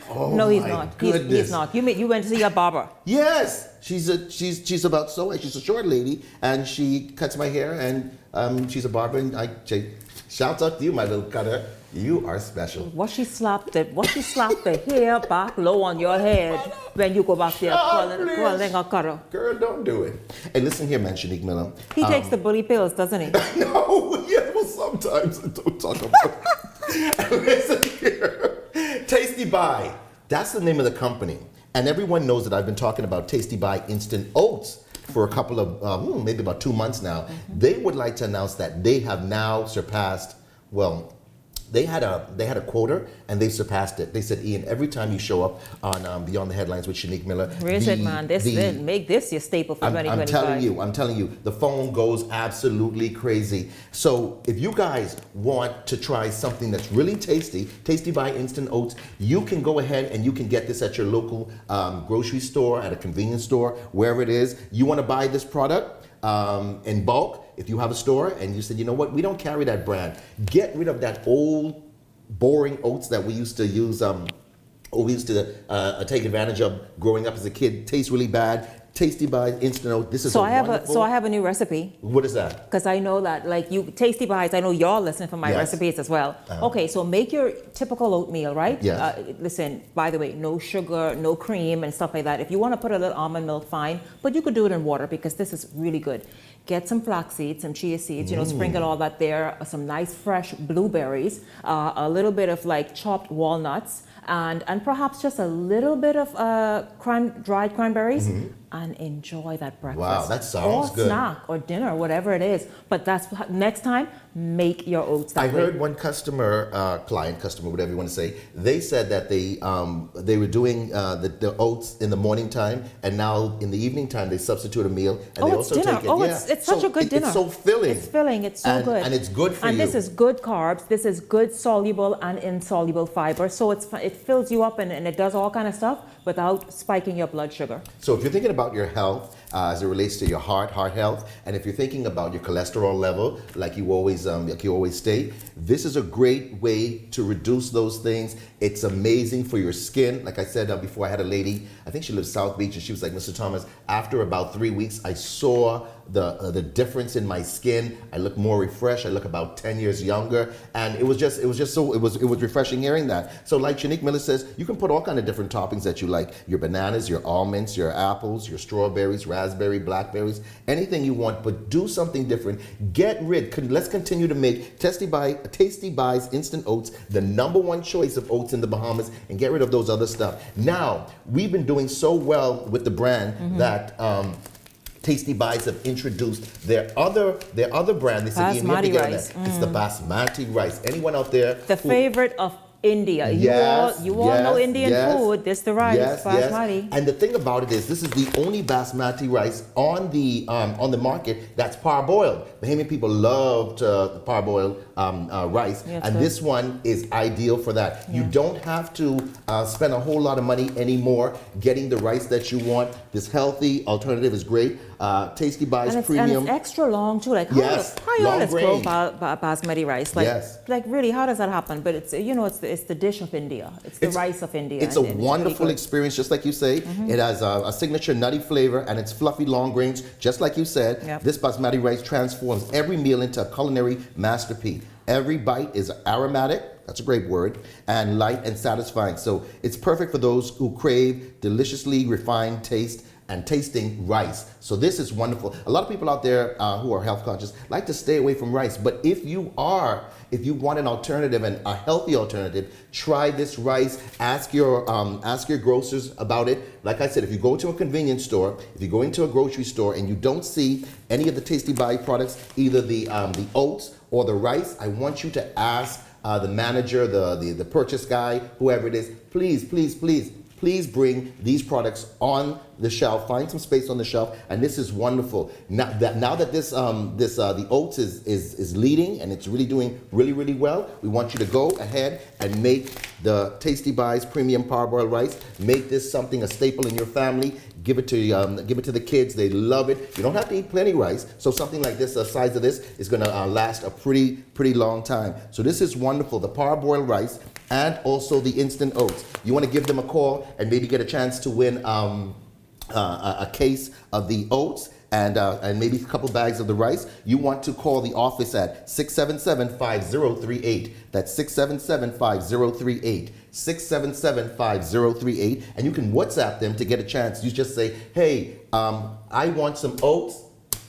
oh no, he's not. He's not. You went to see a barber. Yes, she's about she's a short lady, and she cuts my hair, and she's a barber, and I say, shouts out to you, my little cutter. You are special. What she slapped the hair back low on your head when you go back there calling a cutter. Girl, don't do it. Hey, listen here, man, Shanique Miller. He takes the bully pills, doesn't he? No, yeah, well, sometimes. Don't talk about it. Listen here. Tasty Buy. That's the name of the company. And everyone knows that I've been talking about Tasty Buy Instant Oats for a couple of, maybe about 2 months now. Mm-hmm. They would like to announce that they have now surpassed, they had a quota, and they surpassed it. They said, Ian, every time you show up on Beyond the Headlines with Shanique Miller, raise it, man. Make this your staple for 2025. I'm telling you, the phone goes absolutely crazy. So if you guys want to try something that's really tasty, Tasty Buy Instant Oats, you can go ahead and you can get this at your local grocery store, at a convenience store, wherever it is. You want to buy this product in bulk. If you have a store and you said, you know what, we don't carry that brand, get rid of that old, boring oats that we used to use, or we used to take advantage of growing up as a kid. Tastes really bad. Tasty Buy Instant Oat. This is so I have a new recipe. What is that? Because I know that, Tasty Buys, I know y'all listen for my recipes as well. Uh-huh. Okay, so make your typical oatmeal, right? Yeah. Listen, by the way, no sugar, no cream and stuff like that. If you want to put a little almond milk, fine, but you could do it in water because this is really good. Get some flax seeds, some chia seeds, sprinkle all that there, some nice fresh blueberries, a little bit of chopped walnuts, and perhaps just a little bit of dried cranberries. Mm-hmm. And enjoy that breakfast. Wow, that sounds good. Or snack, or dinner, whatever it is. But that's next time, make your oats that way. I heard one customer, whatever you want to say, they said that they were doing the oats in the morning time, and now in the evening time they substitute a meal, and they also dinner. take it. It's such a good dinner. It's so filling. It's filling. It's so good. And it's good for you. And this is good carbs. This is good soluble and insoluble fiber. So it fills you up and it does all kind of stuff without spiking your blood sugar. So if you're thinking about your health as it relates to your heart health. And if you're thinking about your cholesterol level, like you always state, this is a great way to reduce those things. It's amazing for your skin. Like I said before, I had a lady, I think she lives South Beach, and she was like, Mr. Thomas, after about 3 weeks, I saw the difference in my skin. I look more refreshed. I look about 10 years younger, and it was refreshing hearing that. So like Shanique Miller says, you can put all kind of different toppings that you like: your bananas, your almonds, your apples, your strawberries, raspberry, blackberries, anything you want, but do something different. Let's continue to make Tasty Buys Instant Oats the #1 choice of oats in the Bahamas, and get rid of those other stuff. Now, we've been doing so well with the brand that Tasty Buys have introduced their other brand. They said, Basmati rice. It's the basmati rice. Anyone out there? The favorite of India. Yes, you all know Indian food. This the rice, basmati. And the thing about it is, this is the only basmati rice on the market that's parboiled. Bahamian people love parboiled rice, and this one is ideal for that. You don't have to spend a whole lot of money anymore getting the rice that you want. This healthy alternative is great. Tasty Buys Premium. And it's extra long too. Like how you always grow basmati rice? Like really, how does that happen? But it's the dish of India. It's the rice of India. It's a wonderful experience, just like you say. It has a signature nutty flavor, and it's fluffy long grains, just like you said. This basmati rice transforms every meal into a culinary masterpiece. Every bite is aromatic, that's a great word, and light and satisfying. So it's perfect for those who crave deliciously refined taste and tasting rice. So this is wonderful. A lot of people out there who are health conscious like to stay away from rice, but if you want an alternative and a healthy alternative, try this rice. Ask your grocers about it. Like I said, if you go to a convenience store, if you go into a grocery store and you don't see any of the Tasty Buy products, either the oats or the rice, I want you to ask the manager, the purchase guy, whoever it is, please bring these products on the shelf. Find some space on the shelf, and this is wonderful. Now that the oats is leading and it's really doing really well, we want you to go ahead and make the Tasty Buys Premium Parboiled Rice. Make this something a staple in your family. Give it to the kids. They love it. You don't have to eat plenty rice, so something like this, the size of this, is going to last a pretty long time. So this is wonderful. The parboiled rice and also the instant oats. You want to give them a call and maybe get a chance to win a case of the oats and maybe a couple bags of the rice. You want to call the office at 677-5038. That's 677-5038. 677-5038. And you can WhatsApp them to get a chance. You just say, hey, I want some oats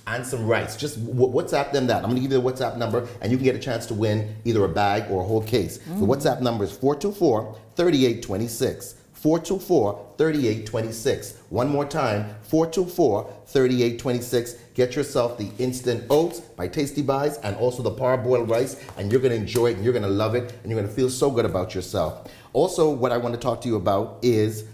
and some rice. Just WhatsApp them that. I'm going to give you the WhatsApp number, and you can get a chance to win either a bag or a whole case. The WhatsApp number is 424-3826. 424-3826. One more time, 424-3826. Get yourself the Instant Oats by Tasty Buys and also the parboiled rice, and you're going to enjoy it, and you're going to love it, and you're going to feel so good about yourself. Also, what I want to talk to you about is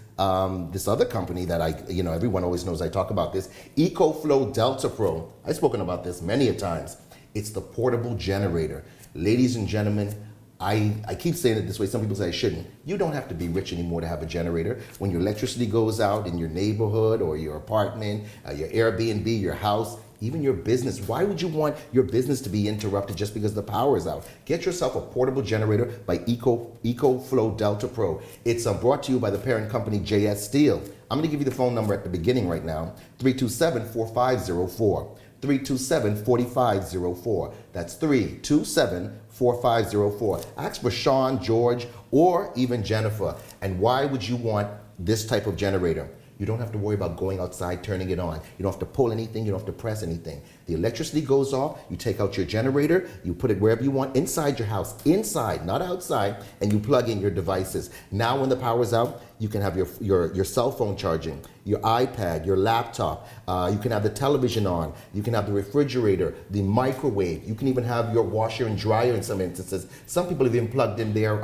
this other company that everyone always knows I talk about this, EcoFlow Delta Pro. I've spoken about this many a times. It's the portable generator. Ladies and gentlemen, I keep saying it this way. Some people say I shouldn't. You don't have to be rich anymore to have a generator. When your electricity goes out in your neighborhood or your apartment, your Airbnb, your house, even your business, why would you want your business to be interrupted just because the power is out? Get yourself a portable generator by EcoFlow Delta Pro. It's brought to you by the parent company JS Steel. I'm going to give you the phone number at the beginning right now, 327-4504. 327-4504. That's 327-4504. Ask for Sean, George, or even Jennifer. And why would you want this type of generator? You don't have to worry about going outside, turning it on. You don't have to pull anything. You don't have to press anything. The electricity goes off. You take out your generator. You put it wherever you want, inside your house, inside, not outside, and you plug in your devices. Now when the power's out, you can have your cell phone charging, your iPad, your laptop. You can have the television on. You can have the refrigerator, the microwave. You can even have your washer and dryer in some instances. Some people have even plugged in their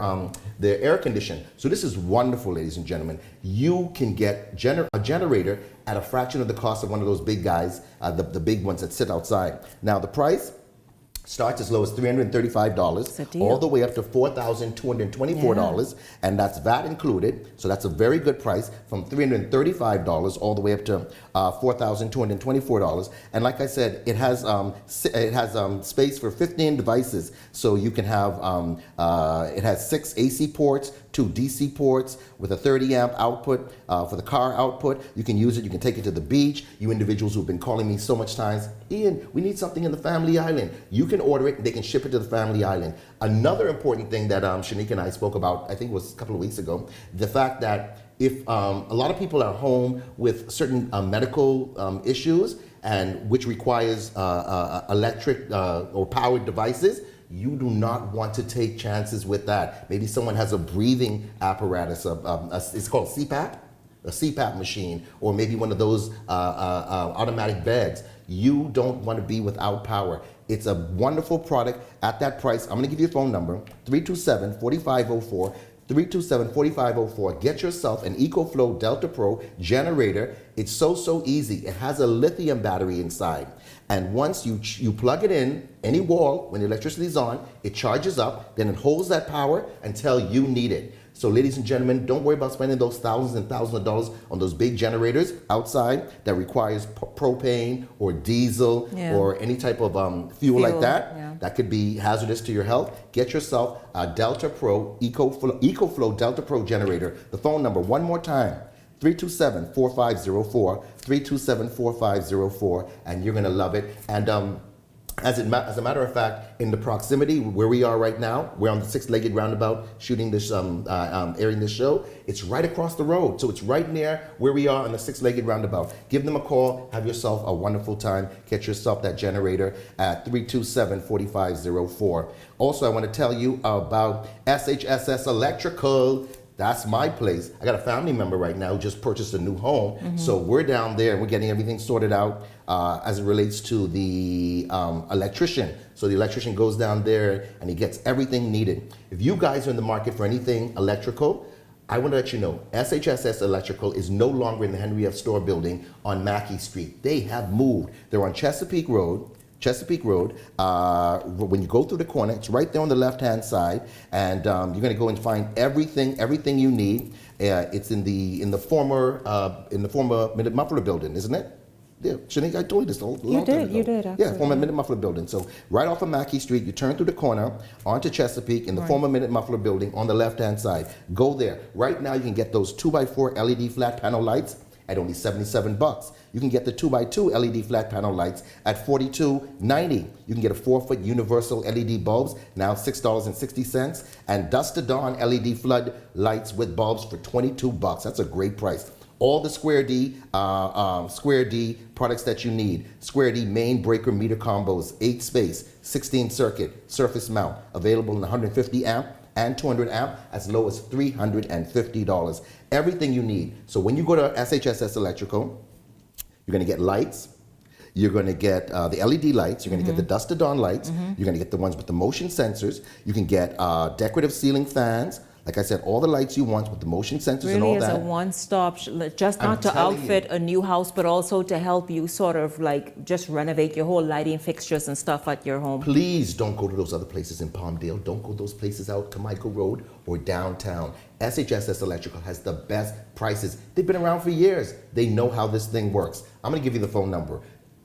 air conditioner. So this is wonderful, ladies and gentlemen. You can get a generator at a fraction of the cost of one of those big guys, the big ones that sit outside. Now the price, Starts as low as $335, all the way up to $4,224, and that's VAT included. So that's a very good price, from $335 all the way up to $4,224. And like I said, it has space for 15 devices. So you can have it has 6 AC ports, 2 DC ports with a 30 amp output for the car output. You can use it. You can take it to the beach. You individuals who've been calling me so much times, Ian, we need something in the family island. You can order it. They can ship it to the family island. Another important thing that Shanique and I spoke about, I think it was a couple of weeks ago, the fact that if a lot of people are home with certain medical issues, and which requires electric or powered devices, you do not want to take chances with that. Maybe someone has a breathing apparatus, it's called CPAP, a CPAP machine, or maybe one of those automatic beds. You don't want to be without power. It's a wonderful product at that price. I'm going to give you a phone number, 327-4504. 327-4504. Get yourself an EcoFlow Delta Pro generator. It's so easy. It has a lithium battery inside. And once you plug it in, any wall, when the electricity is on, it charges up, then it holds that power until you need it. So ladies and gentlemen, don't worry about spending those thousands and thousands of dollars on those big generators outside that requires propane or diesel or any type of fuel like that. That could be hazardous to your health. Get yourself a Delta Pro, EcoFlow Delta Pro generator. The phone number, one more time, 327-4504, 327-4504, and you're gonna love it. And as a matter of fact, in the proximity where we are right now, we're on the 6-legged roundabout shooting this, airing this show. It's right across the road. So it's right near where we are on the 6-legged roundabout. Give them a call, have yourself a wonderful time. Get yourself that generator at 327-4504. Also, I want to tell you about SHSS Electrical. That's my place. I got a family member right now who just purchased a new home. So we're down there and we're getting everything sorted out as it relates to the electrician. So the electrician goes down there and he gets everything needed. If you guys are in the market for anything electrical, I want to let you know, SHSS Electrical is no longer in the Henry F. Store building on Mackey Street. They have moved. They're on Chesapeake Road. When you go through the corner, it's right there on the left-hand side, and you're going to go and find everything you need. It's in the former Minute Muffler building, isn't it? Yeah, Shanique, I told you this a long time ago. You did, absolutely. Yeah, former Minute Muffler building. So right off of Mackey Street, you turn through the corner onto Chesapeake in the former Minute Muffler building on the left-hand side. Go there. Right now, you can get those 2x4 LED flat panel lights at only $77. You can get the 2x2 LED flat panel lights at $42.90. You can get a 4-foot universal LED bulbs, now $6.60, and Dusk to Dawn LED flood lights with bulbs for $22. That's a great price. All the Square D products that you need. Square D main breaker meter combos, 8-space, 16 circuit, surface mount, available in 150 amp and 200 amp as low as $350. Everything you need. So when you go to SHSS Electrical, you're going to get lights. You're going to get the LED lights. You're going to get the Dusk to Dawn lights. You're going to get the ones with the motion sensors. You can get decorative ceiling fans. Like I said, all the lights you want with the motion sensors and all that. Really is a one-stop, just not to outfit a new house, but also to help you sort of like just renovate your whole lighting fixtures and stuff at your home. Please don't go to those other places in Palmdale. Don't go to those places out Carmichael Road or downtown. SHSS Electrical has the best prices. They've been around for years. They know how this thing works. I'm going to give you the phone number,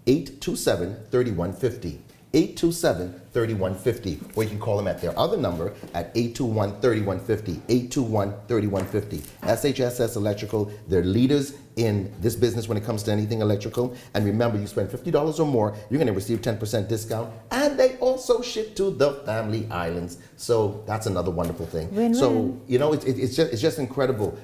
827-3150. 827-3150, or you can call them at their other number at 821-3150, 821-3150. SHSS Electrical, they're leaders in this business when it comes to anything electrical. And remember, you spend $50 or more, you're going to receive 10% discount, and they also ship to the Family Islands. So that's another wonderful thing. Win-win. So, you know, it's just incredible.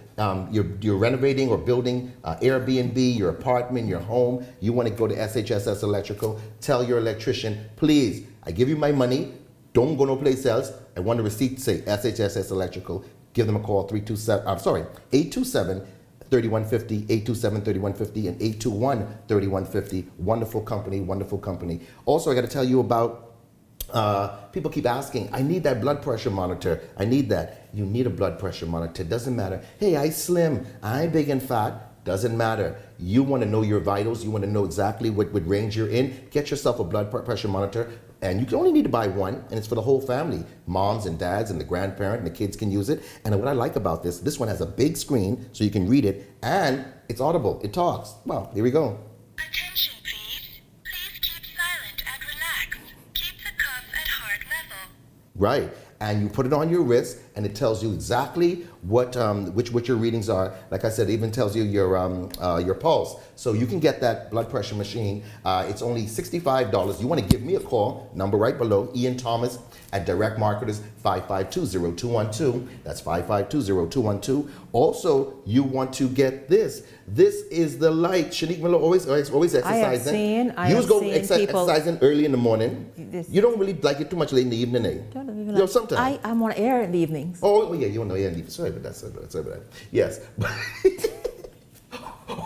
You're renovating or building Airbnb, your apartment, your home. You want to go to SHSS Electrical. Tell your electrician, please, I give you my money. Don't go no place else. I want a receipt to say SHSS Electrical. Give them a call, 827-3150, 827-3150, and 821-3150. Wonderful company, wonderful company. Also, I got to tell you about, people keep asking, I need that blood pressure monitor. I need that. You need a blood pressure monitor. It doesn't matter. Hey, I slim, I big and fat. doesn't matter. You want to know your vitals. You want to know exactly what range you're in. Get yourself a blood pressure monitor. And you only need to buy one, and it's for the whole family. Moms and dads and the grandparent and the kids can use it. And what I like about this one has a big screen so you can read it, and it's audible. It talks. Well, here we go. Attention, please. Please keep silent and relax. Keep the cuff at heart level. Right. And you put it on your wrist, and it tells you exactly what your readings are. Like I said, it even tells you your pulse. So you can get that blood pressure machine. It's only $65. You want to give me a call, number right below, Ian Thomas at Direct Marketers, 552-0212. That's 552-0212. Also, you want to get this. This is the light. Shanique Miller always exercising. I have seen people exercising early in the morning. You don't really like it too much late in the evening, eh? Sometimes. I'm on air in the evenings. Oh yeah, you want to air in the evening. Sorry about that. Yes.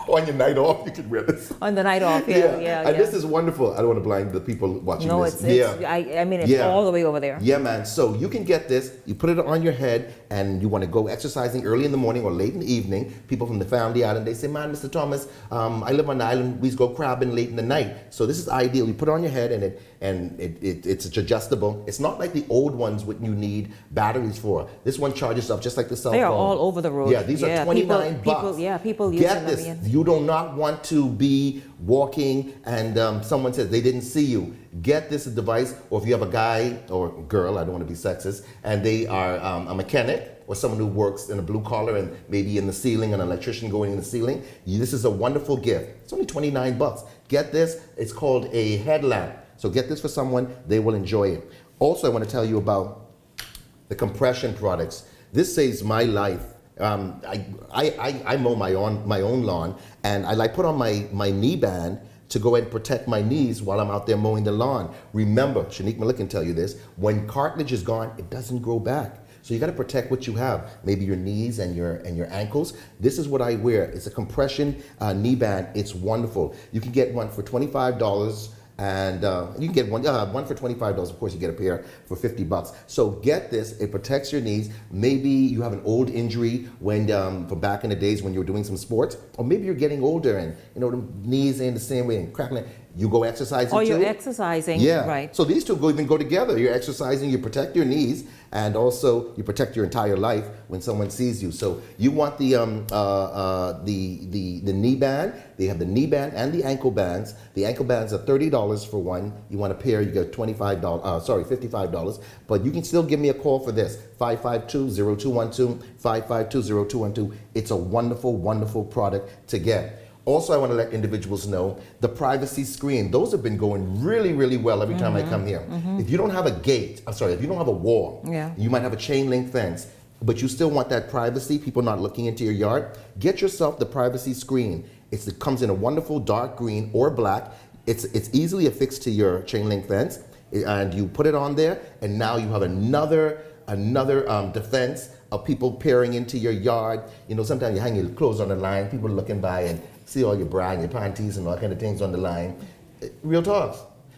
On your night off, you can wear this. On the night off, yeah. And this is wonderful. I don't want to blind the people watching this. It's all the way over there. Yeah, man. So you can get this. You put it on your head, and you want to go exercising early in the morning or late in the evening. People from the family island, they say, man, Mr. Thomas, I live on the island. We go crabbing late in the night. So this is ideal. You put it on your head, and it's adjustable. It's not like the old ones what you need batteries for. This one charges up just like the cell phone. They are all over the road. Yeah, these are $29. People get using this. them. You do not want to be walking and someone says they didn't see you. Get this device, or if you have a guy or girl, I don't want to be sexist, and they are a mechanic or someone who works in a blue collar and maybe in the ceiling, an electrician going in the ceiling, this is a wonderful gift. It's only $29. Get this. It's called a headlamp. So get this for someone. They will enjoy it. Also, I want to tell you about the compression products. This saves my life. I mow my own lawn, and I put on my knee band to go ahead and protect my knees while I'm out there mowing the lawn. Remember, Shanique Miller can tell you this, when cartilage is gone, it doesn't grow back. So you got to protect what you have, maybe your knees and your ankles. This is what I wear. It's a compression knee band. It's wonderful. You can get one for $25. And you can get one for $25. Of course, you get a pair for $50. So get this. It protects your knees. Maybe you have an old injury when from back in the days when you were doing some sports, or maybe you're getting older and the knees ain't the same way and cracking it. You go exercising or too. you're exercising. Yeah. Right. So these two even go together. You're exercising. You protect your knees, and also you protect your entire life when someone sees you. So you want the knee band. They have the knee band and the ankle bands. The ankle bands are $30 for one. You want a pair, you get $55. But you can still give me a call for this, 552-0212, 552-0212. It's a wonderful, wonderful product to get. Also, I want to let individuals know the privacy screen. Those have been going really, really well every time I come here. If you don't have a gate, if you don't have a wall, you might have a chain link fence, but you still want that privacy, people not looking into your yard, get yourself the privacy screen. It comes in a wonderful dark green or black. It's easily affixed to your chain link fence, and you put it on there, and now you have another defense of people peering into your yard. Sometimes you hang your clothes on the line, people looking by and see all your bra and your panties and all kind of things on the line. Real talk.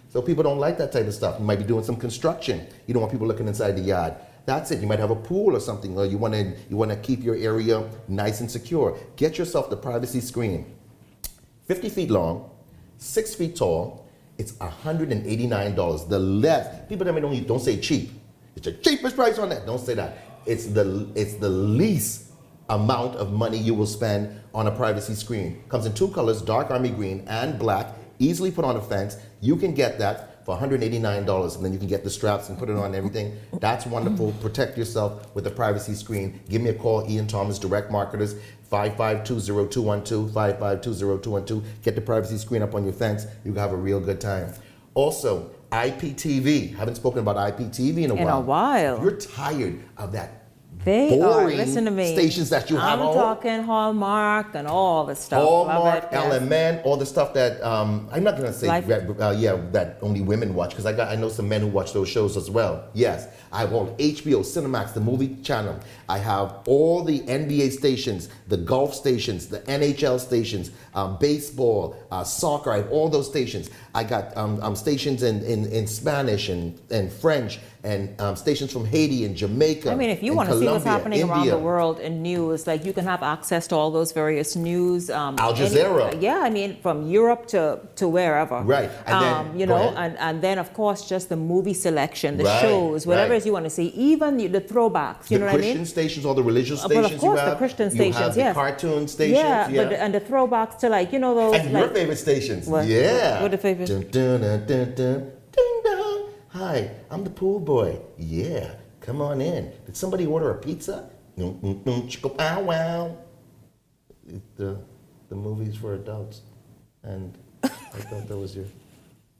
So people don't like that type of stuff. You might be doing some construction. You don't want people looking inside the yard. That's it. You might have a pool or something, or you want to keep your area nice and secure. Get yourself the privacy screen. 50 feet long, 6 feet tall. It's $189. The less people don't say cheap. It's the cheapest price on that. Don't say that. It's the least amount of money you will spend on a privacy screen. Comes in two colors, dark army green and black, easily put on a fence. You can get that for $189, and then you can get the straps and put it on everything. That's wonderful. Protect yourself with a privacy screen. Give me a call, Ian Thomas, Direct Marketers, 552-0212, 552-0212. Get the privacy screen up on your fence. You can have a real good time. Also, IPTV. Haven't spoken about IPTV in a while. If you're tired of that boring listen to me. Stations that you have. I'm talking Hallmark and all the stuff. Hallmark, LMN, all the stuff that I'm not gonna say that only women watch, because I know some men who watch those shows as well. Yes, I have all HBO, Cinemax, the movie channel. I have all the NBA stations, the golf stations, the NHL stations, baseball, soccer. I have all those stations. I got stations in Spanish and French, and stations from Haiti and Jamaica. I mean, if you want to see what's happening around India. the world in news. Like, you can have access to all those various news. Al Jazeera. Yeah, I mean, from Europe to wherever. Right. And then, and then, of course, just the movie selection, the Right, shows, whatever right. it is you want to see, even the throwbacks, you know what I mean? The Christian stations, all the religious Well, stations of course, you have. the Christian You stations, have yes. the cartoon stations. Yeah, and the throwbacks to, like, you know, those. And your favorite stations. What? Yeah. What are the favorites? Dun, dun, dun, dun, dun, ding dong. Hi, I'm the pool boy. Yeah, come on in. Did somebody order a pizza? Chicka wow wow. The movies for adults. And I thought that was your.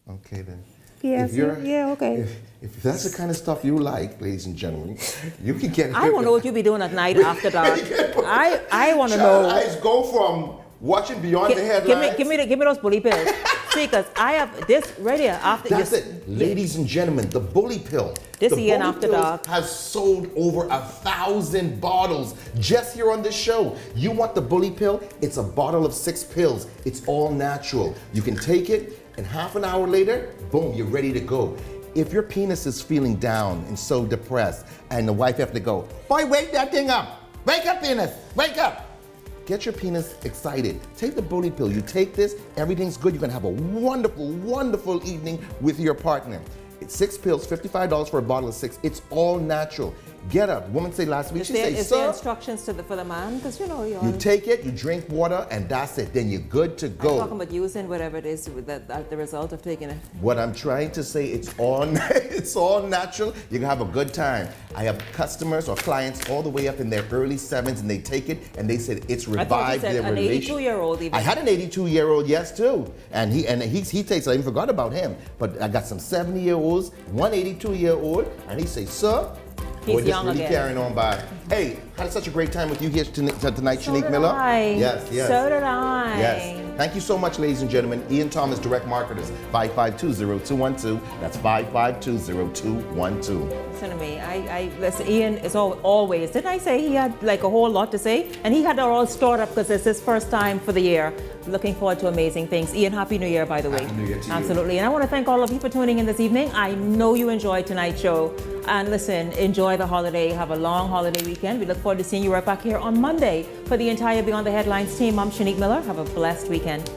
Okay then. Yes, okay. If that's the kind of stuff you like, ladies and gentlemen, you can get. I want to know what you be doing at night after dark. I want to know. Eyes go from watching Beyond the Headlines. Give me those bully pills. See, because I have this right here after. That's it, ladies and gentlemen. The bully pill. This the Ian bully After pills Dark has sold over 1,000 bottles just here on this show. You want the bully pill? It's a bottle of 6 pills. It's all natural. You can take it, and half an hour later, boom, you're ready to go. If your penis is feeling down and so depressed, and the wife has to go, boy, wake that thing up. Wake up, penis. Wake up. Get your penis excited. Take the bully pill. You take this, everything's good. You're gonna have a wonderful, wonderful evening with your partner. It's 6 pills, $55 for a bottle of 6. It's all natural. Get up. Woman say last week, she said, is there instructions for the man? Because you take it, you drink water, and that's it. Then you're good to go. I'm talking about using whatever it is the result of taking it. What I'm trying to say, it's all natural. You can have a good time. I have customers or clients all the way up in their early 7s, and they take it, and they said it's revived their relation. An 82-year-old even. I had an 82-year-old, yes, too, and he takes. I even forgot about him. But I got some 70-year-olds, one 82-year-old, and he say, sir. He's Boy, just young really again. carrying on by. Hey, had such a great time with you here tonight, So Shanique did Miller. I. Yes. So did I. Yes. Thank you so much, ladies and gentlemen. Ian Thomas, Direct Marketers, 5520212. That's 5520212. Listen to me. Listen, Ian is always. Didn't I say he had like a whole lot to say? And he had it all stored up because it's his first time for the year. Looking forward to amazing things. Ian, Happy New Year, by the way. Happy New Year to you. Absolutely. And I want to thank all of you for tuning in this evening. I know you enjoyed tonight's show. And listen, enjoy the holiday. Have a long holiday weekend. We look forward to seeing you right back here on Monday. For the entire Beyond the Headlines team, I'm Shanique Miller. Have a blessed weekend.